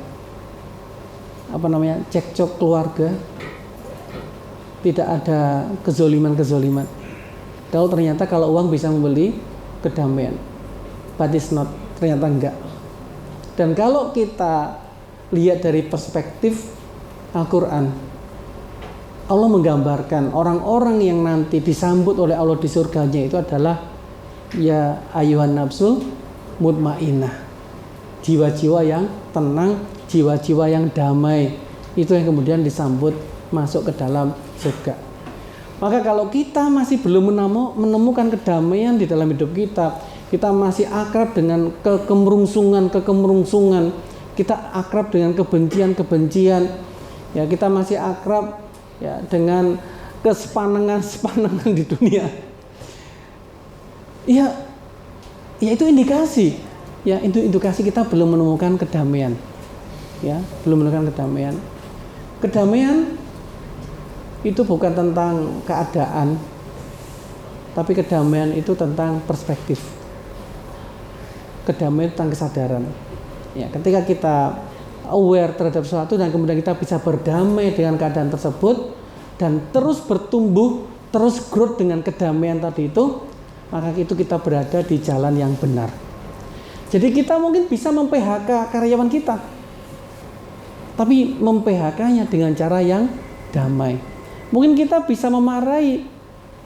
cekcok keluarga, tidak ada kezoliman. Kalau uang bisa membeli kedamaian, but it's not, ternyata enggak. Dan kalau kita lihat dari perspektif Al-Quran, Allah menggambarkan orang-orang yang nanti disambut oleh Allah di surganya itu adalah ya ayuhan nafsul mutmainnah, jiwa-jiwa yang tenang, jiwa-jiwa yang damai, itu yang kemudian disambut masuk ke dalam surga. Maka kalau kita masih belum menemukan kedamaian di dalam hidup kita, kita masih akrab dengan kekemerungsungan, kita akrab dengan kebencian, ya, kita masih akrab, ya, dengan kesepanangan di dunia. Ya itu indikasi, ya, itu indikasi kita belum menemukan kedamaian. Ya, belum menemukan kedamaian. Kedamaian itu bukan tentang keadaan, tapi kedamaian itu tentang perspektif. Kedamaian tentang kesadaran. Ya, ketika kita aware terhadap sesuatu dan kemudian kita bisa berdamai dengan keadaan tersebut dan terus bertumbuh, terus growth dengan kedamaian tadi itu, maka itu kita berada di jalan yang benar. Jadi kita mungkin bisa mem-PHK karyawan kita, tapi mem-PHK-nya dengan cara yang damai. Mungkin kita bisa memarahi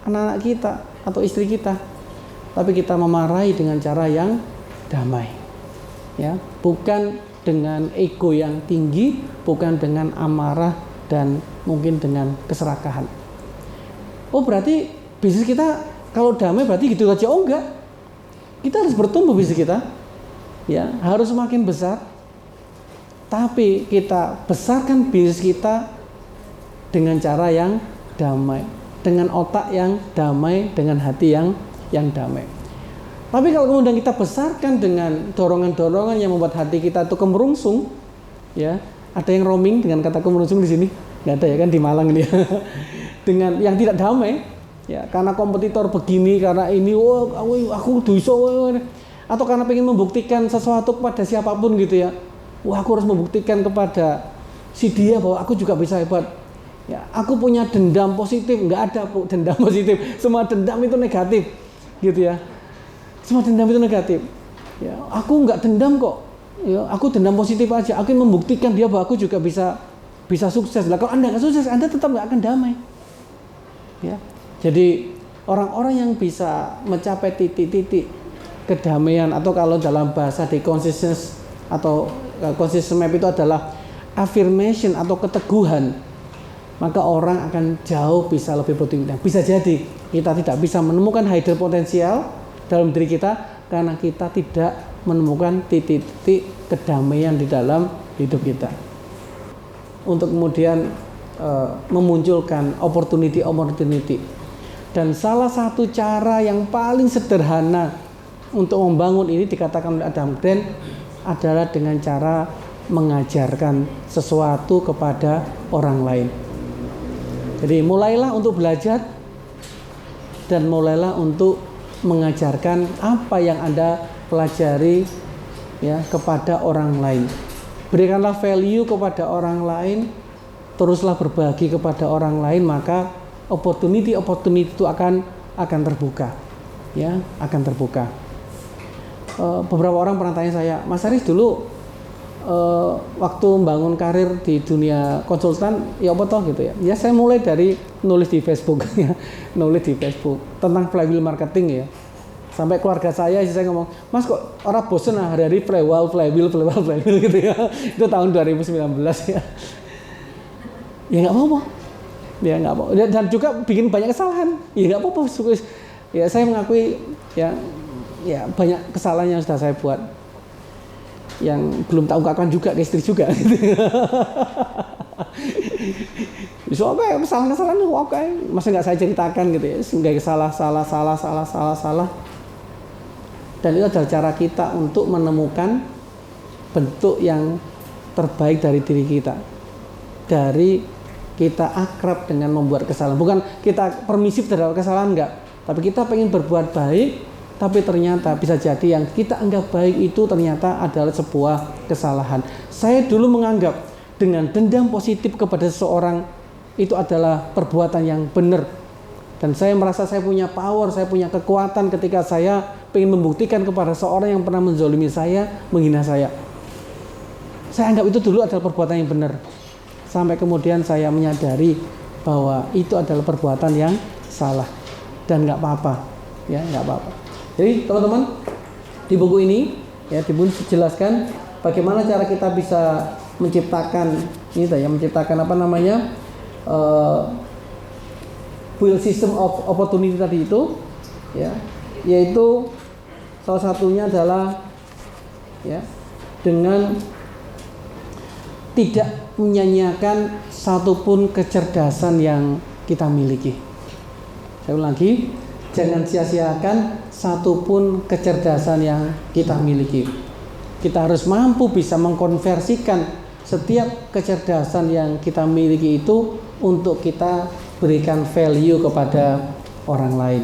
anak-anak kita atau istri kita, tapi kita memarahi dengan cara yang damai. Ya, bukan dengan ego yang tinggi, bukan dengan amarah dan mungkin dengan keserakahan. Oh, berarti bisnis kita kalau damai berarti gitu aja? Oh, enggak. Kita harus bertumbuh bisnis kita. Ya, harus semakin besar. Tapi kita besarkan bisnis kita dengan cara yang damai, dengan otak yang damai, dengan hati yang damai. Tapi kalau kemudian kita besarkan dengan dorongan-dorongan yang membuat hati kita itu kemerungsung, ya, ada yang roaming dengan kata kemerungsung di sini, nggak ada ya kan di Malang ini, dengan yang tidak damai, ya, karena kompetitor begini, karena ini, aku bisa, atau karena pengen membuktikan sesuatu kepada siapapun gitu ya, aku harus membuktikan kepada si dia bahwa aku juga bisa hebat. Ya, aku punya dendam positif, nggak ada dendam positif, semua dendam itu negatif, gitu ya. Semua dendam itu negatif. Ya, aku nggak dendam kok. Ya, aku dendam positif aja. Aku membuktikan dia bahwa aku juga bisa sukses. Lah kalau Anda nggak sukses, Anda tetap nggak akan damai. Ya, jadi orang-orang yang bisa mencapai titik-titik kedamaian, atau kalau dalam bahasa di consciousness atau consciousness map itu adalah affirmation atau keteguhan, maka orang akan jauh bisa lebih produktif. Bisa jadi kita tidak bisa menemukan hidden potensial dalam diri kita karena kita tidak menemukan titik-titik kedamaian di dalam hidup kita. Untuk kemudian memunculkan opportunity. Dan salah satu cara yang paling sederhana untuk membangun ini dikatakan oleh Adam Grant adalah dengan cara mengajarkan sesuatu kepada orang lain. Jadi mulailah untuk belajar dan mulailah untuk mengajarkan apa yang Anda pelajari, ya, kepada orang lain. Berikanlah value kepada orang lain, teruslah berbagi kepada orang lain, maka opportunity itu akan terbuka, ya, akan terbuka. Beberapa orang pernah tanya saya, Mas Aris dulu waktu membangun karir di dunia konsultan, ya apa toh gitu ya. Ya saya mulai dari nulis di Facebook, ya, nulis di Facebook tentang flywheel marketing, ya. Sampai keluarga saya ngomong, Mas kok orang bosen hari-hari flywheel gitu ya. Itu tahun 2019 ya. Ya nggak apa-apa. Ya nggak apa-apa. Dan juga bikin banyak kesalahan. Ya nggak apa-apa. Ya saya mengakui ya banyak kesalahan yang sudah saya buat, yang belum tak ungkapkan juga ke istri juga. So, kesalahan-kesalahan oke, masa nggak saya ceritakan gitu ya, nggak salah. Dan itu adalah cara kita untuk menemukan bentuk yang terbaik dari diri kita, dari kita akrab dengan membuat kesalahan. Bukan kita permisif terhadap kesalahan, enggak, tapi kita pengen berbuat baik, tapi ternyata bisa jadi yang kita anggap baik itu ternyata adalah sebuah kesalahan. Saya dulu menganggap dengan dendam positif kepada seseorang itu adalah perbuatan yang benar. Dan saya merasa saya punya power, saya punya kekuatan ketika saya ingin membuktikan kepada seorang yang pernah menzalimi saya, menghina saya. Saya anggap itu dulu adalah perbuatan yang benar. Sampai kemudian saya menyadari bahwa itu adalah perbuatan yang salah. Dan nggak apa-apa. Ya, nggak apa-apa. Jadi teman-teman, di buku ini ya dijelaskan bagaimana cara kita bisa menciptakan build system of opportunity tadi itu, ya, yaitu salah satunya adalah ya dengan tidak menyanyiakan satupun kecerdasan yang kita miliki. Saya ulangi, jangan sia-siakan satupun kecerdasan yang kita miliki. Kita harus mampu bisa mengkonversikan setiap kecerdasan yang kita miliki itu untuk kita berikan value kepada orang lain.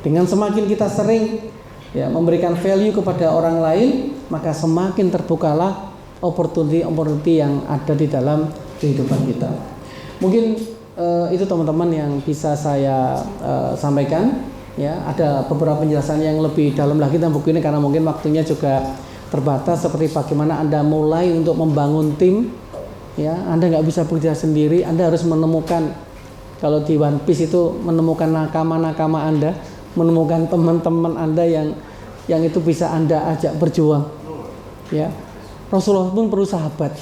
Dengan semakin kita sering memberikan value kepada orang lain, maka semakin terbukalah opportunity yang ada di dalam kehidupan kita. Mungkin itu teman-teman yang bisa saya sampaikan. Ada beberapa penjelasan yang lebih dalam lagi tentang buku ini karena mungkin waktunya juga terbatas, seperti bagaimana Anda mulai untuk membangun tim. Anda nggak bisa bekerja sendiri, Anda harus menemukan, kalau di One Piece itu menemukan nakama-nakama Anda, menemukan teman-teman Anda yang itu bisa Anda ajak berjuang. Rasulullah pun perlu sahabat.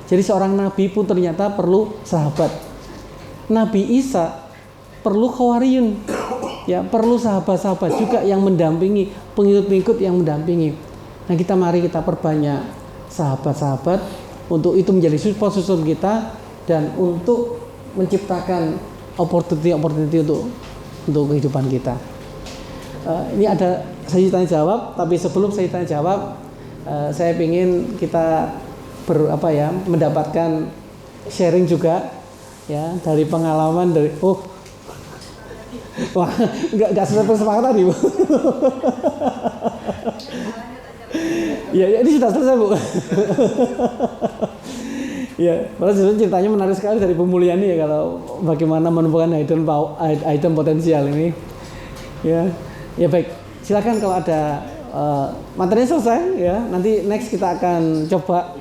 Jadi seorang nabi pun ternyata perlu sahabat. Nabi Isa perlu khawariyun, perlu sahabat-sahabat juga yang mendampingi, pengikut-pengikut yang mendampingi. Nah, mari kita perbanyak sahabat-sahabat untuk itu menjadi support kita dan untuk menciptakan opportunity untuk kehidupan kita. Ini ada saya tanya jawab, tapi sebelum saya tanya jawab, saya ingin kita mendapatkan sharing juga dari pengalaman dari wah, nggak seperti semangat tadi, Bu. Ini sudah selesai, Bu. Malah sebenarnya ceritanya menarik sekali dari Bu Mulyani kalau bagaimana menemukan hidden potensial ini. Baik. Silakan kalau ada materinya selesai nanti next kita akan coba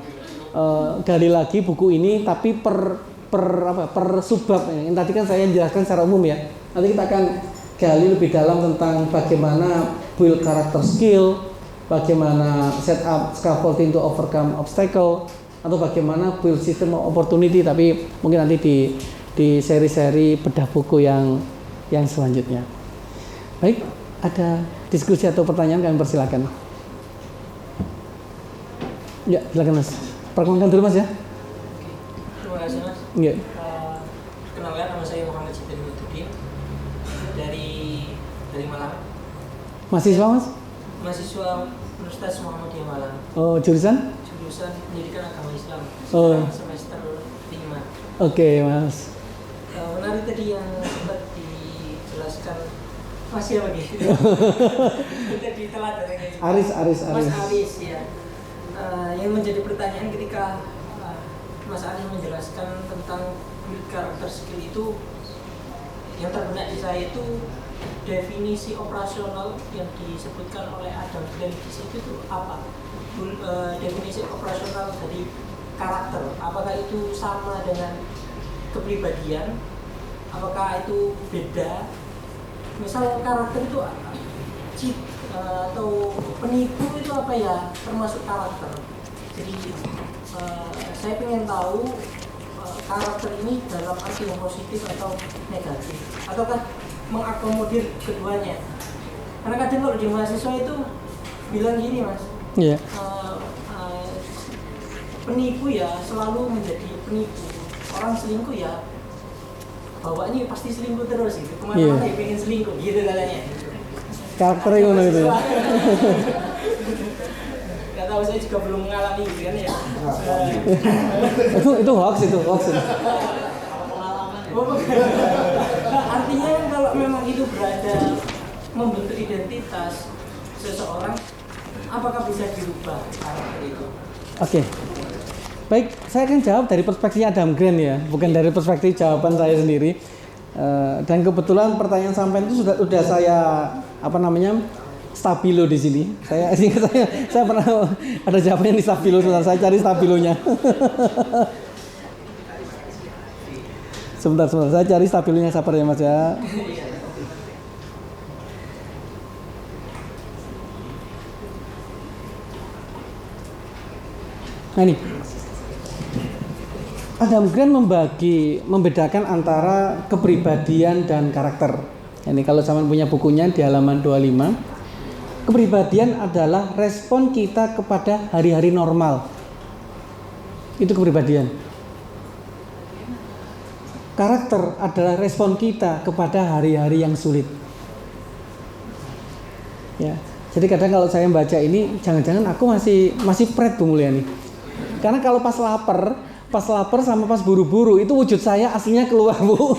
gali lagi buku ini tapi per subbab ini. Tadi kan saya jelaskan secara umum Nanti kita akan gali lebih dalam tentang bagaimana build character skill, bagaimana set up scaffolding to overcome obstacle, atau bagaimana build system opportunity, tapi mungkin nanti di seri-seri bedah buku yang selanjutnya. Baik, ada diskusi atau pertanyaan, kami persilakan. Silakan Mas. Perkenalkan dulu Mas ya. Terima kasih Mas. Kenalkan, nama saya Muhammad Sidin Lutudin dari Malang. Mahasiswa Mas? Mahasiswa Universitas Muhammadiyah Malang. Oh, jurusan Pendidikan Agama Islam. Semester 5. Oke, Mas. Menarik tadi yang sempat dijelaskan Mas ya begitu. Tadi telah dari Aris. Mas Aris yang menjadi pertanyaan ketika Mas Aris menjelaskan tentang build character skill itu, yang terbenak di saya itu definisi operasional yang disebutkan oleh Adam Grant di situ itu apa? Definisi operasional dari karakter, apakah itu sama dengan kepribadian? Apakah itu beda? Misal karakter itu cheat atau penipu itu apa termasuk karakter. Jadi saya ingin tahu karakter ini dalam arti yang positif atau negatif, ataukah mengakomodir keduanya. Karena kadang kalau di mahasiswa itu bilang gini Mas, penipu selalu menjadi penipu, orang selingkuh bawaannya pasti selingkuh terus gitu, kemana-mana pengen selingkuh gitu katanya. Karakternya gimana gitu ya? Gak tahu, saya juga belum mengalami gitu kan ya. itu hoax. Artinya kalau memang itu berada membentuk identitas seseorang, apakah bisa dirubah karakter itu? Oke. Baik, saya akan jawab dari perspektif Adam Grant bukan dari perspektif jawaban saya sendiri. Dan kebetulan pertanyaan sampean itu sudah saya stabilo di sini. Saya pernah ada jawabannya di stabilo, saya cari stabilonya. Sebentar, saya cari stabilonya, sabar ya Mas ya. Nah ini, Adam Grant membedakan antara kepribadian dan karakter. Ini kalau sampean punya bukunya di halaman 25. Kepribadian adalah respon kita kepada hari-hari normal. Itu kepribadian. Karakter adalah respon kita kepada hari-hari yang sulit. Jadi kadang kalau saya membaca ini, jangan-jangan aku masih pret Bu Mulyani. Karena kalau pas lapar sama pas buru-buru itu wujud saya aslinya keluar Bu.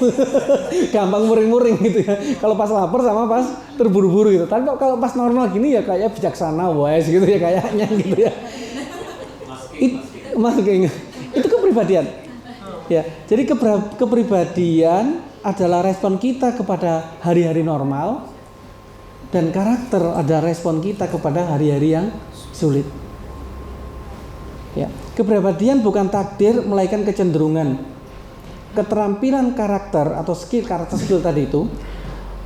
Gampang muring-muring gitu ya. Kalau pas lapar sama pas terburu-buru gitu. Tapi kalau pas normal gini ya kayak bijaksana wise gitu ya kayaknya gitu ya. Masking. Itu kepribadian. Ya, jadi kepribadian adalah respon kita kepada hari-hari normal dan karakter ada respon kita kepada hari-hari yang sulit. Ya, kepribadian bukan takdir melainkan kecenderungan. Keterampilan karakter atau karakter skill tadi itu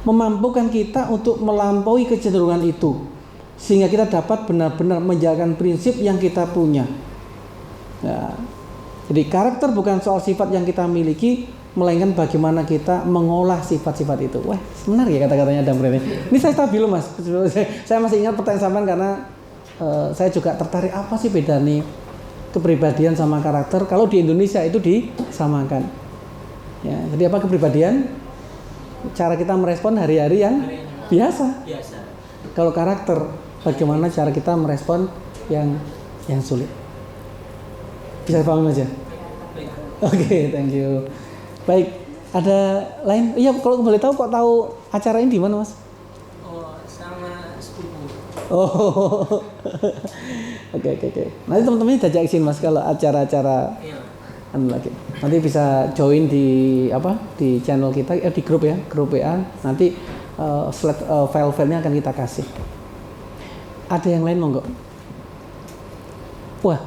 memampukan kita untuk melampaui kecenderungan itu sehingga kita dapat benar-benar menjalankan prinsip yang kita punya. Ya, jadi karakter bukan soal sifat yang kita miliki melainkan bagaimana kita mengolah sifat-sifat itu. Wah, benar ya kata-katanya Adam Grant. Ini saya stabil Mas. Saya masih ingat pertanyaan sampean karena saya juga tertarik apa sih beda nih kepribadian sama karakter kalau di Indonesia itu disamakan. Ya, jadi apa kepribadian? Cara kita merespon hari-hari yang biasa. Kalau karakter, bagaimana cara kita merespon yang sulit? Bisa paham aja? Oke, thank you. Baik, ada lain? Iya, kalau boleh tahu kok tahu acara ini di mana, Mas? Oh, sama sepupu. Oh. Oke. Nanti teman-teman diajak sini Mas kalau acara-acara lagi. Nanti bisa join di di channel kita di grup ya, grup WA. Nanti file-filenya akan kita kasih. Ada yang lain monggo? Wah,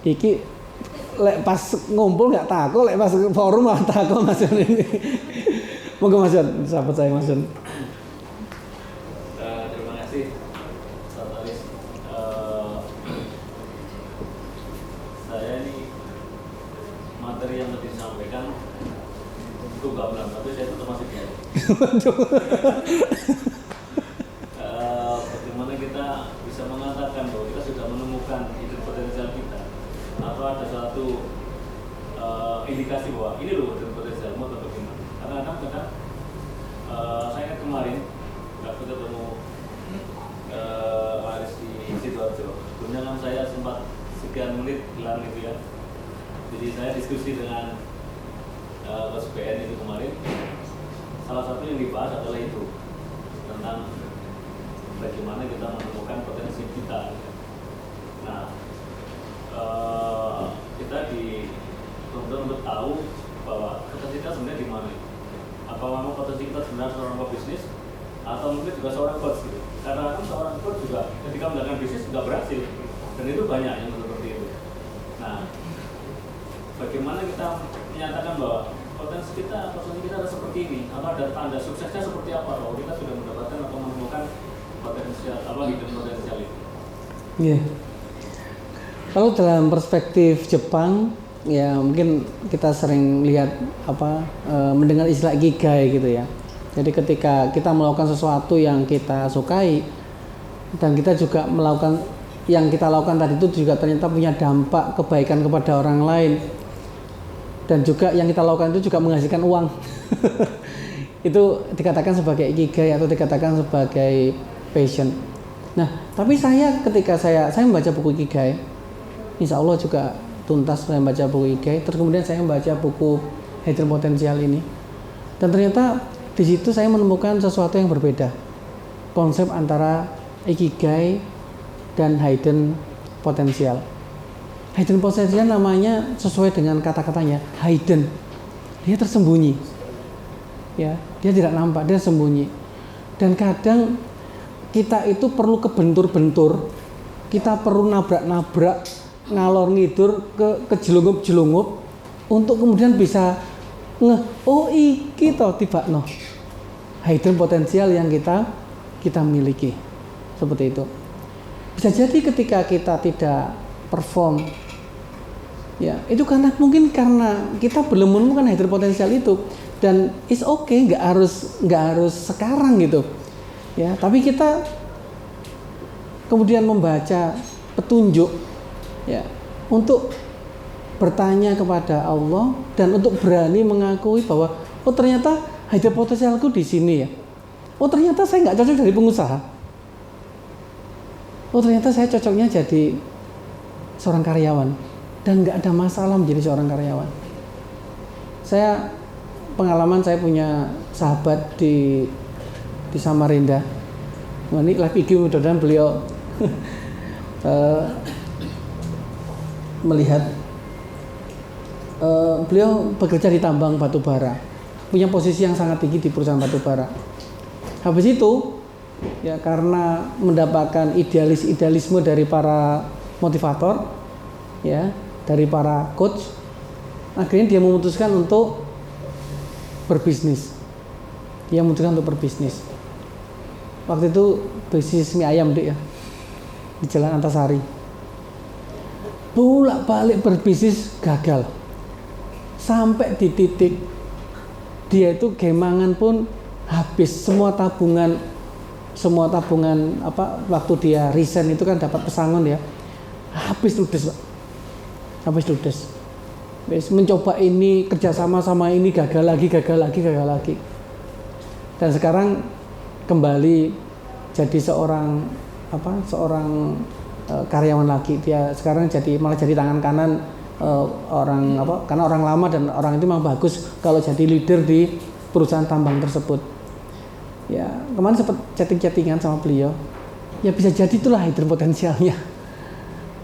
iki lek pas ngumpul nggak takut, lek pas forum nggak takut Mas Yon ini. Monggo Mas Yon, sahabat saya Mas Yon. Terima kasih. Saya ini materi yang tadi disampaikan itu gamblang, tapi saya tetap masih biasa. Bagaimana kita bisa mengatakan bahwa kita sudah menemukan ide potensial kita, atau ada suatu indikasi bahwa ini loh ide potensialmu atau bagaimana? Karena kadang-kadang saya kemarin nggak ketemu Aris di Sidoarjo. Sebelumnya kan saya sempat sekian menit hilang gitu ya. Jadi saya diskusi dengan Coach BN itu kemarin. Salah satu yang dibahas adalah itu tentang bagaimana kita menemukan potensi kita. Nah, kita dicoba untuk tahu bahwa potensi kita sebenarnya di mana. Apa memang potensi kita sebenarnya seorang pebisnis atau mungkin juga seorang coach gitu. Karena kan seorang coach juga ketika menjalankan bisnis nggak berhasil, dan itu banyak yang seperti itu. Nah, bagaimana kita menyatakan bahwa potensi kita ada seperti ini, atau ada tanda suksesnya seperti apa bahwa kita sudah mendapatkan atau menemukan potensial hidden potensial itu. Iya. Kalau dalam perspektif Jepang, ya mungkin kita sering lihat mendengar istilah ikigai gitu ya. Jadi ketika kita melakukan sesuatu yang kita sukai dan kita juga melakukan yang kita lakukan tadi itu juga ternyata punya dampak kebaikan kepada orang lain dan juga yang kita lakukan itu juga menghasilkan uang. Itu dikatakan sebagai ikigai atau dikatakan sebagai passion. Nah, tapi ketika saya membaca buku ikigai, insya Allah juga tuntas saya membaca buku ikigai, terus kemudian saya membaca buku hidden potensial ini, dan ternyata di situ saya menemukan sesuatu yang berbeda, konsep antara ikigai dan hidden potensial. Hidden potensial namanya sesuai dengan kata-katanya, hidden, dia tersembunyi, ya, dia tidak nampak, dia sembunyi. Dan kadang kita itu perlu kebentur-bentur, kita perlu nabrak-nabrak, ngalor ngidur ke jelungup-jelungup untuk kemudian bisa oh iki toh tibakno hidden potensial yang kita miliki. Seperti itu. Bisa jadi ketika kita tidak perform, ya itu karena kita belum menemukan hidden potensial itu, dan it's okay, nggak harus sekarang gitu, ya. Tapi kita kemudian membaca petunjuk, ya, untuk bertanya kepada Allah dan untuk berani mengakui bahwa oh ternyata hidden potensialku di sini ya. Oh ternyata saya nggak cocok jadi pengusaha. Oh ternyata saya cocoknya jadi seorang karyawan. dan nggak ada masalah menjadi seorang karyawan. Pengalaman saya punya sahabat di Samarinda. Ini lagi mudah-mudahan beliau melihat beliau bekerja di tambang batu bara, punya posisi yang sangat tinggi di perusahaan batu bara. Habis itu ya karena mendapatkan idealisme dari para motivator, ya dari para coach, akhirnya dia memutuskan untuk berbisnis. Dia memutuskan untuk berbisnis. Waktu itu bisnis mie ayam deh ya, di Jalan Antasari. Bolak-balik berbisnis gagal. Sampai di titik dia itu gemangan pun habis, semua tabungan waktu dia resign itu kan dapat pesangon ya, habis ludes Pak, habis ludes. Mencoba ini, kerjasama sama ini, gagal lagi. Dan sekarang kembali jadi seorang karyawan lagi. Dia sekarang malah jadi tangan kanan karena orang lama, dan orang itu memang bagus kalau jadi leader di perusahaan tambang tersebut. Ya, kemarin sempat chatting-chattingan sama beliau. Ya bisa jadi itulah hidden potensialnya.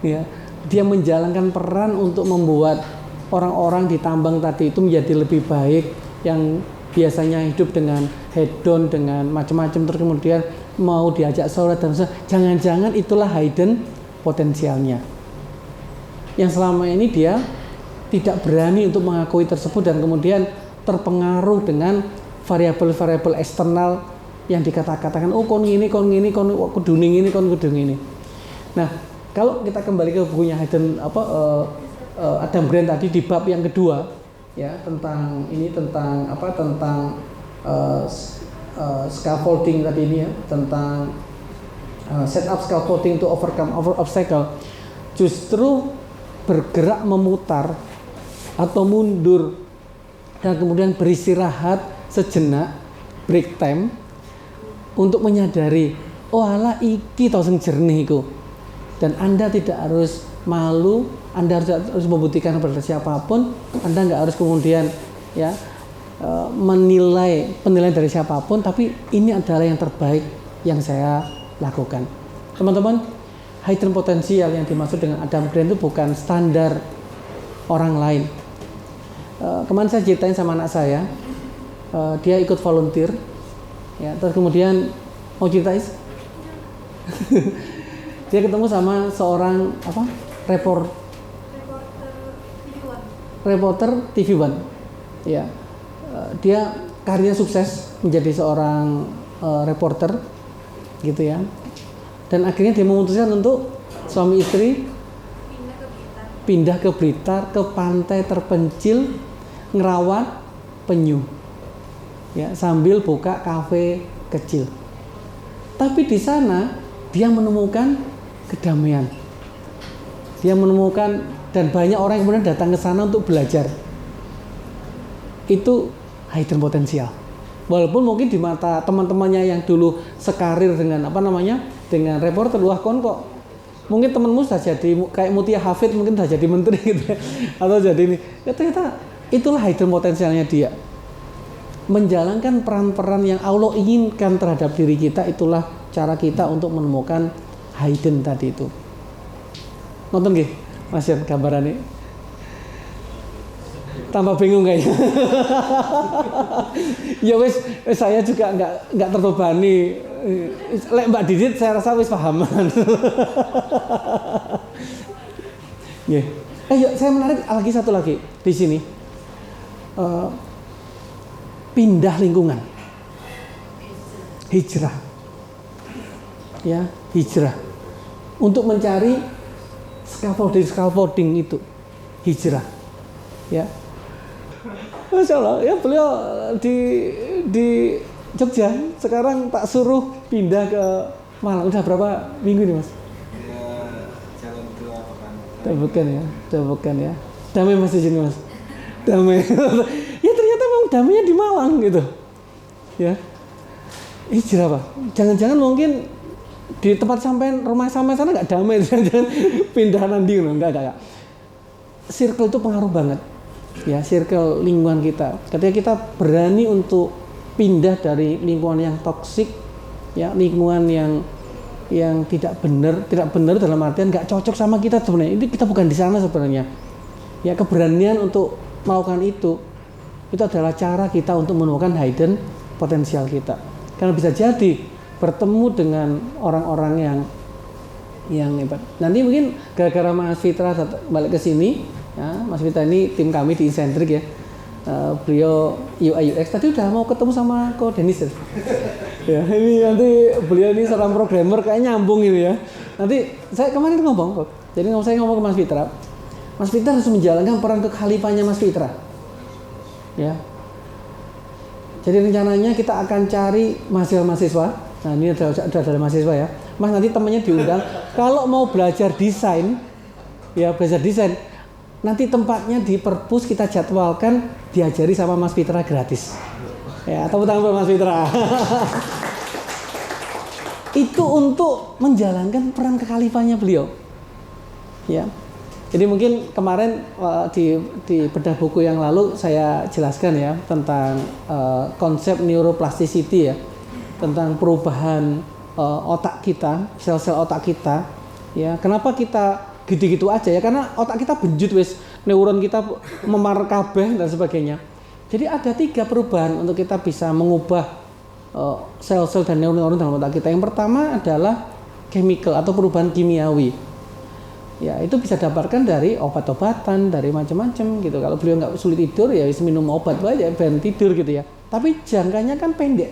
Ya, dia menjalankan peran untuk membuat orang-orang di tambang tadi itu menjadi lebih baik, yang biasanya hidup dengan hedon, dengan macam-macam, terus kemudian mau diajak sholat dan jangan-jangan itulah hidden potensialnya. Yang selama ini dia tidak berani untuk mengakui tersebut, dan kemudian terpengaruh dengan variabel-variabel eksternal yang dikatakan, oh kon kuduning ini. Nah, kalau kita kembali ke bukunya Adam Grant tadi di bab yang kedua, ya tentang scaffolding tadi ini ya, tentang set up scaffolding to overcome obstacle, justru bergerak memutar atau mundur dan kemudian beristirahat sejenak, break time, untuk menyadari, oh alah iki to sing jernih iku. Dan Anda tidak harus malu, Anda harus membuktikan kepada siapapun, Anda nggak harus kemudian ya menilai penilaian dari siapapun, tapi ini adalah yang terbaik yang saya lakukan. Teman-teman, hidden potensial yang dimaksud dengan Adam Grant itu bukan standar orang lain. Kemarin saya ceritain sama anak saya, dia ikut volunteer, ya, terus kemudian mau ceritain, dia ketemu sama seorang reporter TV One, ya, dia karirnya sukses menjadi seorang reporter, gitu ya, dan akhirnya dia memutuskan untuk suami istri pindah ke Blitar, ke pantai terpencil, ngerawat penyu, ya, sambil buka kafe kecil. Tapi di sana dia menemukan kedamaian, dia menemukan, dan banyak orang yang kemudian datang ke sana untuk belajar. Itu hidden potensial. Walaupun mungkin di mata teman-temannya yang dulu sekarir dengan dengan reporter, wah kon kok mungkin temanmu sudah jadi kayak Mutia Hafid, mungkin sudah jadi menteri gitu, atau jadi ini. Ya, ternyata itulah hidden potensialnya dia. Menjalankan peran-peran yang Allah inginkan terhadap diri kita, itulah cara kita untuk menemukan hidden tadi itu. Nonton nggih, Mas Yan gambaran ini. Tambah bingung kayaknya. Ya wis saya juga enggak terbebani. Lek Mbak Didit saya rasa wis pahaman. Nggih. Yuk, saya menarik lagi satu lagi di sini. Pindah lingkungan. Hijrah. Ya, hijrah. Untuk mencari scaffolding itu. Hijrah. Ya. Masya Allah, ya beliau di Jogja, sekarang tak suruh pindah ke Malang. Udah berapa minggu nih Mas? Ya, jalan 2 pekan. Udah bukan ya. Damai Mas di sini Mas. Damai. Ya ternyata memang damainya di Malang gitu. Ya. Hijrah Pak. Jangan-jangan mungkin di tempat sampean, rumah sampean sana nggak damai, jangan pindah nanti enggak. circle itu pengaruh banget. Ya, circle lingkungan kita. Ketika kita berani untuk pindah dari lingkungan yang toksik, ya, lingkungan yang tidak benar dalam artian nggak cocok sama kita sebenarnya. Ini kita bukan di sana sebenarnya. Ya, keberanian untuk melakukan itu adalah cara kita untuk menemukan hidden potensial kita. Karena bisa jadi bertemu dengan orang-orang yang hebat. Nanti mungkin gara-gara Mas Fitra balik ke sini, ya, Mas Fitra ini tim kami di Insentric ya. Beliau UI UX tadi udah mau ketemu sama Ko Denis ya. Ya, ini nanti beliau ini seorang programmer kayaknya nyambung ini ya. Nanti saya kemarin ngomong kok. Jadi saya ngomong ke Mas Fitra. Mas Fitra harus menjalankan peran kekhalifannya Mas Fitra. Ya. Jadi rencananya kita akan cari mahasiswa. Nah, ini ada dari mahasiswa ya. Mas nanti temannya diundang. Kalau mau belajar desain, ya belajar desain. Nanti tempatnya di perpus kita jadwalkan diajari sama Mas Fitra gratis. Ya, tepuk tangan buat Mas Fitra. Itu untuk menjalankan peran kekhalifannya beliau. Ya. Jadi mungkin kemarin di bedah buku yang lalu saya jelaskan ya tentang konsep neuroplasticity ya, tentang perubahan otak kita, sel-sel otak kita. Ya, kenapa kita gitu-gitu aja ya? Karena otak kita benjut wis, neuron kita memar kabeh dan sebagainya. Jadi ada 3 perubahan untuk kita bisa mengubah sel-sel dan neuron dalam otak kita. Yang pertama adalah chemical atau perubahan kimiawi. Ya, itu bisa dapatkan dari obat-obatan, dari macam-macam gitu. Kalau beliau nggak sulit tidur ya bisa minum obat aja biar tidur gitu ya. Tapi jangkanya kan pendek.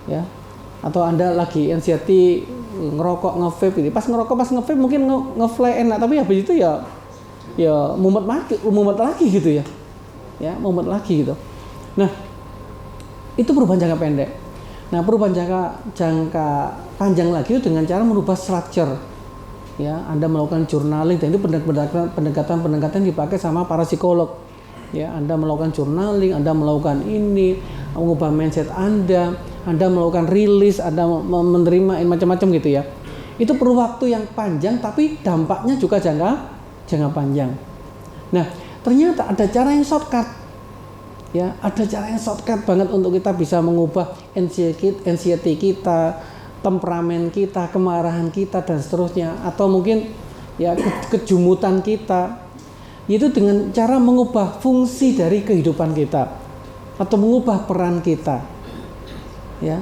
Ya. Atau Anda lagi anxiety, ngerokok, nge-vape gitu. Pas nge-vape mungkin nge-fly enak, tapi habis itu ya mumet lagi gitu ya. Ya, mumet lagi gitu. Nah, itu perubahan jangka pendek. Nah, perubahan jangka panjang lagi itu dengan cara merubah structure. Ya, Anda melakukan journaling dan itu pendekatan dipakai sama para psikolog. Ya, Anda melakukan journaling, Anda melakukan ini, mengubah mindset Anda melakukan rilis, Anda menerima macam-macam gitu ya. Itu perlu waktu yang panjang tapi dampaknya juga jangka panjang. Nah, ternyata ada cara yang shortcut. Ya, ada cara yang shortcut banget untuk kita bisa mengubah anxiety kita, temperamen kita, kemarahan kita dan seterusnya, atau mungkin ya kejumutan kita, itu dengan cara mengubah fungsi dari kehidupan kita atau mengubah peran kita. Ya,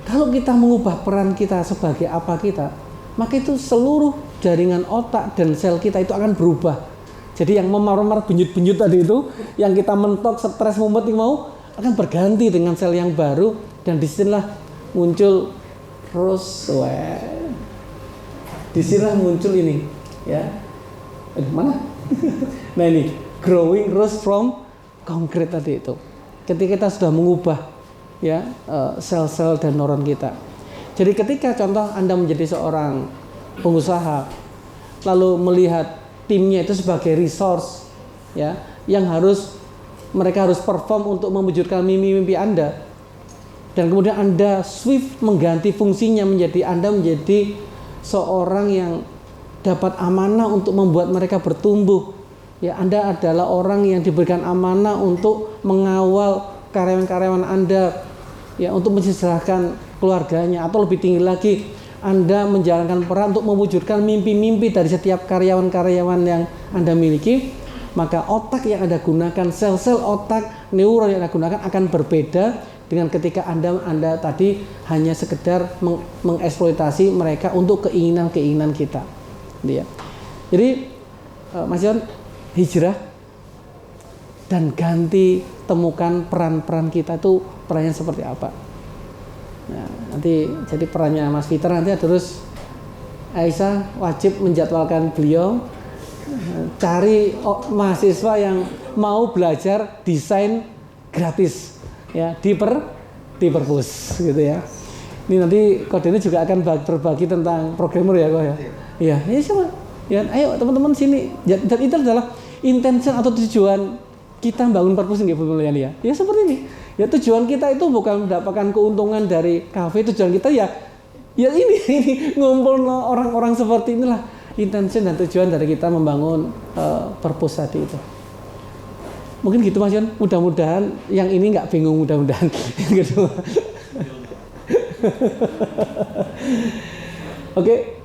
kalau kita mengubah peran kita sebagai apa kita, maka itu seluruh jaringan otak dan sel kita itu akan berubah. Jadi yang memar-memar benyut-benyut tadi itu, yang kita mentok, stres, mumet mau akan berganti dengan sel yang baru dan disinilah muncul disinilah muncul ini, ya. Mana? Nah ini growing rose from concrete tadi itu. Ketika kita sudah mengubah, ya, sel-sel dan neuron kita. Jadi ketika contoh Anda menjadi seorang pengusaha, lalu melihat timnya itu sebagai resource, ya, yang mereka harus perform untuk mewujudkan mimpi-mimpi Anda. Dan kemudian Anda swift mengganti fungsinya Anda menjadi seorang yang dapat amanah untuk membuat mereka bertumbuh. Ya, Anda adalah orang yang diberikan amanah untuk mengawal karyawan-karyawan Anda, ya, untuk mensejahterakan keluarganya, atau lebih tinggi lagi Anda menjalankan peran untuk mewujudkan mimpi-mimpi dari setiap karyawan-karyawan yang Anda miliki. Maka otak yang Anda gunakan, sel-sel otak, neuron yang Anda gunakan akan berbeda dengan ketika Anda tadi hanya sekedar mengeksploitasi mereka untuk keinginan kita. Dia. Jadi Mas Yon, hijrah dan ganti, temukan peran-peran kita itu perannya seperti apa. Nah, nanti jadi perannya Mas Fitra nanti terus Aisyah wajib menjadwalkan beliau cari mahasiswa yang mau belajar desain gratis. Ya, di perpus gitu ya. Ini nanti Kode ini juga akan berbagi tentang programmer ya kok ya. Iya, ini sama. Ya, ayo teman-teman sini. Dan itu adalah intention atau tujuan kita bangun perpus nggih Bu ya. Ya seperti ini. Ya tujuan kita itu bukan mendapatkan keuntungan dari kafe, tujuan kita ya ini ngumpul orang-orang seperti inilah intensi dan tujuan dari kita membangun purpose tadi itu. Mungkin gitu Mas Yon, mudah-mudahan yang ini nggak bingung, mudah-mudahan yang kedua. Oke.